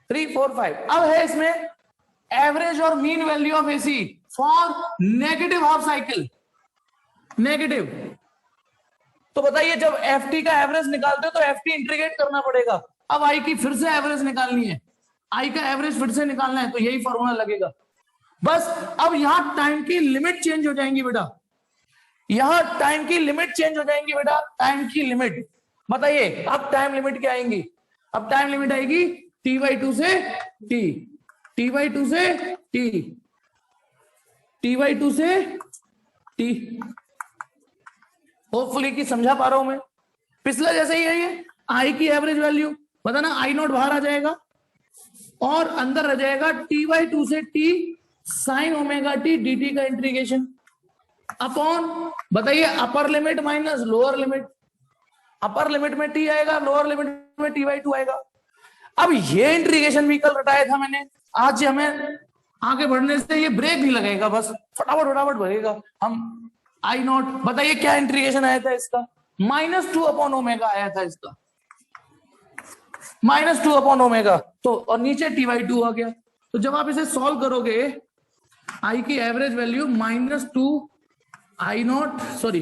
Speaker 1: 3 4 5। अब है इसमें एवरेज और mean value of AC for negative half cycle, negative. तो बताइए जब एफ टी का एवरेज निकालते हो तो एफ टी इंटीग्रेट करना पड़ेगा। अब आई की फिर से एवरेज निकालनी है, आई का एवरेज फिर से निकालना है, तो यही फॉर्मूला लगेगा बस। अब यहां टाइम की लिमिट चेंज हो जाएंगी बेटा, यहां टाइम की लिमिट चेंज हो जाएंगी बेटा, टाइम की लिमिट। बताइए अब टाइम लिमिट क्या आएंगी, अब टाइम लिमिट आएगी t by 2 से t, t by 2 से t, t by 2 से t। होपफुली कि समझा पा रहा हूं मैं। पिछला जैसे ही है ये, आई की एवरेज वैल्यू पता ना, आई नॉट बाहर आ जाएगा और अंदर रह जाएगा t by 2 से t sign omega T D T का इंटीग्रेशन अपॉन, बताइए upper limit minus lower limit, upper limit में t आएगा, लोअर लिमिट में t by 2 आएगा। अब ये इंटीग्रेशन भी कल रटाया था मैंने, आज हमें आगे बढ़ने से ये ब्रेक भी लगेगा, बस फटाफट फटाफट बढ़ेगा हम। आई नॉट, बताइए क्या इंटीग्रेशन आया था इसका, -2 अपॉन ओमेगा आया था इसका, -2 अपॉन ओमेगा, तो और नीचे t by 2 आ गया। तो जब आप इसे सॉल्व करोगे, आई की average value -2 I not, sorry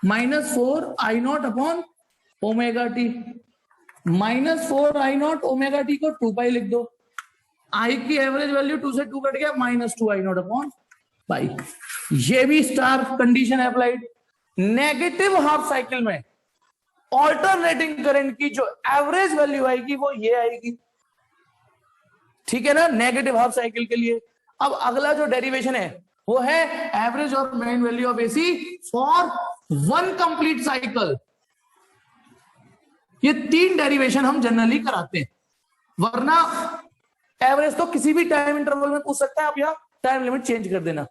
Speaker 1: -4 I naught upon omega T, -4 I naught omega T को 2 पाई लिख दो, आई की एवरेज वैल्यू 2 से 2 कट गया, -2 आई नॉट अपॉन पाई। ये भी star condition applied. Negative half cycle में ऑल्टरनेटिंग करंट की जो एवरेज वैल्यू आएगी वो ये आएगी, ठीक है ना, नेगेटिव हाफ साइकिल के लिए। अब अगला जो डेरिवेशन है वो है एवरेज और main value of AC for one complete cycle. ये 3 डेरिवेशन हम जनरली कराते हैं, वरना एवरेज तो किसी भी टाइम इंटरवल में पूछ सकता है, आप यहां टाइम लिमिट चेंज कर देना।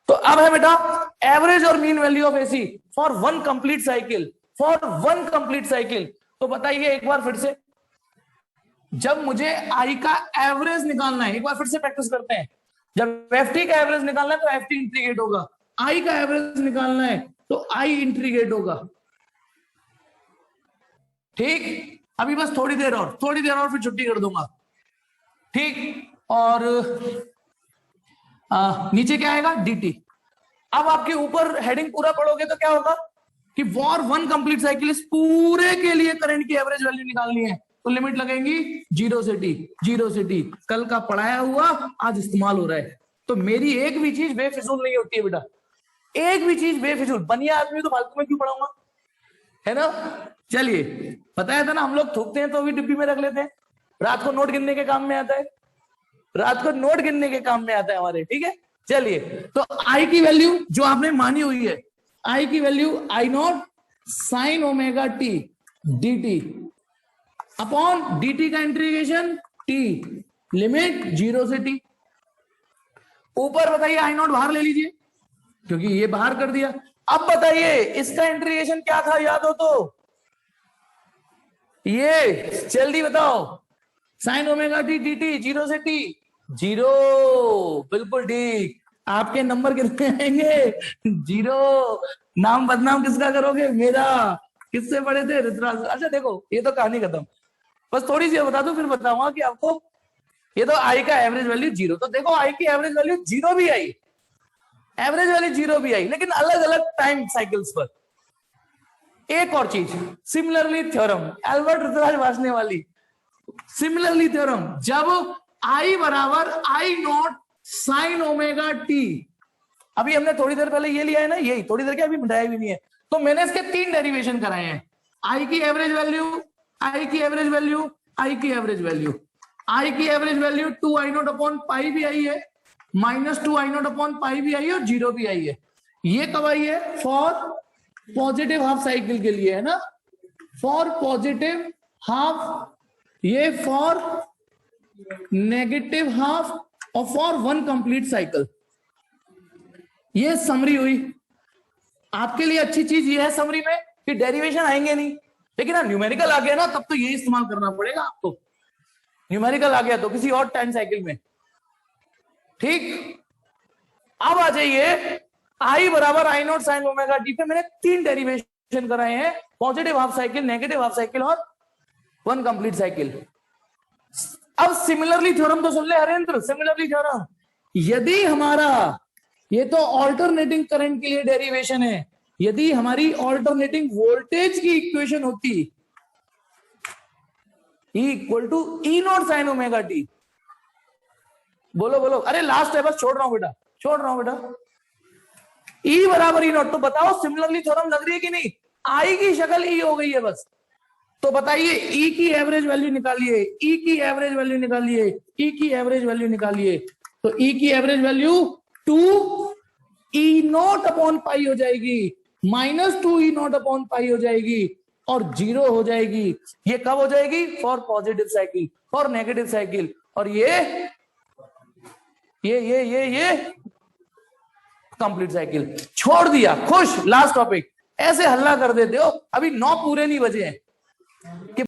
Speaker 1: तो अब है बेटा एवरेज और mean value of AC for one complete cycle, for one complete cycle. तो बताइए एक बार फिर से, जब मुझे आई का एवरेज निकालना है, एक बार फिर से प्रैक्टिस करते हैं, जब एफटी का एवरेज निकालना है तो एफटी इंटीग्रेट होगा, आई का एवरेज निकालना है तो आई इंटीग्रेट होगा, ठीक। अभी बस थोड़ी देर और फिर छुट्टी कर दूंगा, ठीक। और नीचे क्या आएगा, डीटी। अब आपके ऊपर हेडिंग पूरा पढ़ोगे तो क्या होगा कि फॉर वन कंप्लीट साइकिल, इस पूरे के लिए करंट की एवरेज वैल्यू निकालनी है, तो लिमिट लगेंगी 0 से t, 0 से t। कल का पढ़ाया हुआ आज इस्तेमाल हो रहा है। तो मेरी एक भी चीज बेफिजूल नहीं होती है बेटा, एक भी चीज बेफिजूल। बनिया आदमी तो फालतू में क्यों पढ़ाऊंगा, है ना। चलिए, बताया था ना, हम लोग थूकते हैं तो भी डिब्बी में रख लेते हैं, रात को नोट गिनने के काम में आता है, रात को नोट गिनने के काम में आता है हमारे, ठीक है। चलिए, तो आई की वैल्यू जो आपने मानी हुई है, आई की वैल्यू आई naught sine omega T D T upon D T का इंटीग्रेशन टी, लिमिट 0 से t। ऊपर बताइए आई नॉट बाहर ले लीजिए क्योंकि ये बाहर कर दिया। अब बताइए इसका इंटीग्रेशन क्या था, याद हो तो, ये जल्दी बताओ, sign omega T D T 0 से t, 0, बिल्कुल ठीक। आपके नंबर कितने आएंगे, 0। नाम बदनाम किसका करोगे, मेरा। किससे पढ़े थे, ऋतुराज। अच्छा देखो, ये तो कहानी खत्म। बस थोड़ी सी बता दूं फिर बताऊंगा कि आपको, ये तो आई का एवरेज वैल्यू 0, तो देखो आई की एवरेज वैल्यू 0 भी आई, एवरेज वैल्यू 0 भी आई, लेकिन अलग अलग टाइम साइकिल्स पर। एक और चीज, सिमिलरली थ्योरम, एल्बर्ट ऋतुराज वासने वाली सिमिलरली थ्योरम, जब आई बराबर I naught sine omega t. अभी हमने थोड़ी देर पहले ये लिया है ना, यही थोड़ी देर के, अभी मिटाया भी नहीं है। तो मैंने इसके 3 डेरिवेशन कराए हैं, आई की एवरेज वैल्यू, आई की एवरेज वैल्यू, आई की एवरेज वैल्यू। आई की average value 2 I naught upon pi भी आई है, -2 आई नॉट अपॉन पाई भी आई है, और 0 भी आई है। ये कब आई है, फॉर पॉजिटिव हाफ साइकिल के लिए, है ना, फॉर पॉजिटिव हाफ, ये फॉर नेगेटिव हाफ, और फॉर वन कंप्लीट साइकिल। ये समरी हुई। आपके लिए अच्छी चीज ये है समरी में कि डेरिवेशन आएंगे नहीं, लेकिन हाँ न्यूमेरिकल आ गया ना, तब तो ये इस्तेमाल करना पड़ेगा आपको। न्यूमेरिकल आ गया तो किसी और टाइम साइकिल में, ठीक। अब आ जाइए, आई बराबर I naught sine omega T पे मैंने 3 डेरिवेशन कराए हैं, positive half cycle, negative half cycle और वन कंप्लीट साइकिल। अब सिमिलरली थ्योरम तो सुन ले हरेंद्र, सिमिलरली थ्योरम, यदि हमारा, ये तो ऑल्टरनेटिंग करंट के लिए डेरिवेशन है, यदि हमारी ऑल्टरनेटिंग वोल्टेज की इक्वेशन होती E equal to E naught sine omega t, बोलो बोलो, अरे लास्ट है, बस छोड़ रहा हूं बेटा, छोड़ रहा हूं बेटा, E बराबर ई नॉट। तो बताओ सिमिलरली थ्योरम लग रही है कि नहीं, आई की शक्ल E हो गई है बस। तो बताइए E की एवरेज वैल्यू निकालिए, E की एवरेज वैल्यू निकालिए, E की एवरेज वैल्यू निकालिए। तो E की average value 2 E not upon पाई हो जाएगी, -2 ई नॉट अपॉन पाई हो जाएगी, और 0 हो जाएगी। ये कब हो जाएगी, for positive cycle, for negative cycle, और ये कंप्लीट साइकिल। छोड़ दिया, खुश, लास्ट टॉपिक। ऐसे हल्ला कर देते हो, अभी 9 पूरे नहीं बजे हैं कि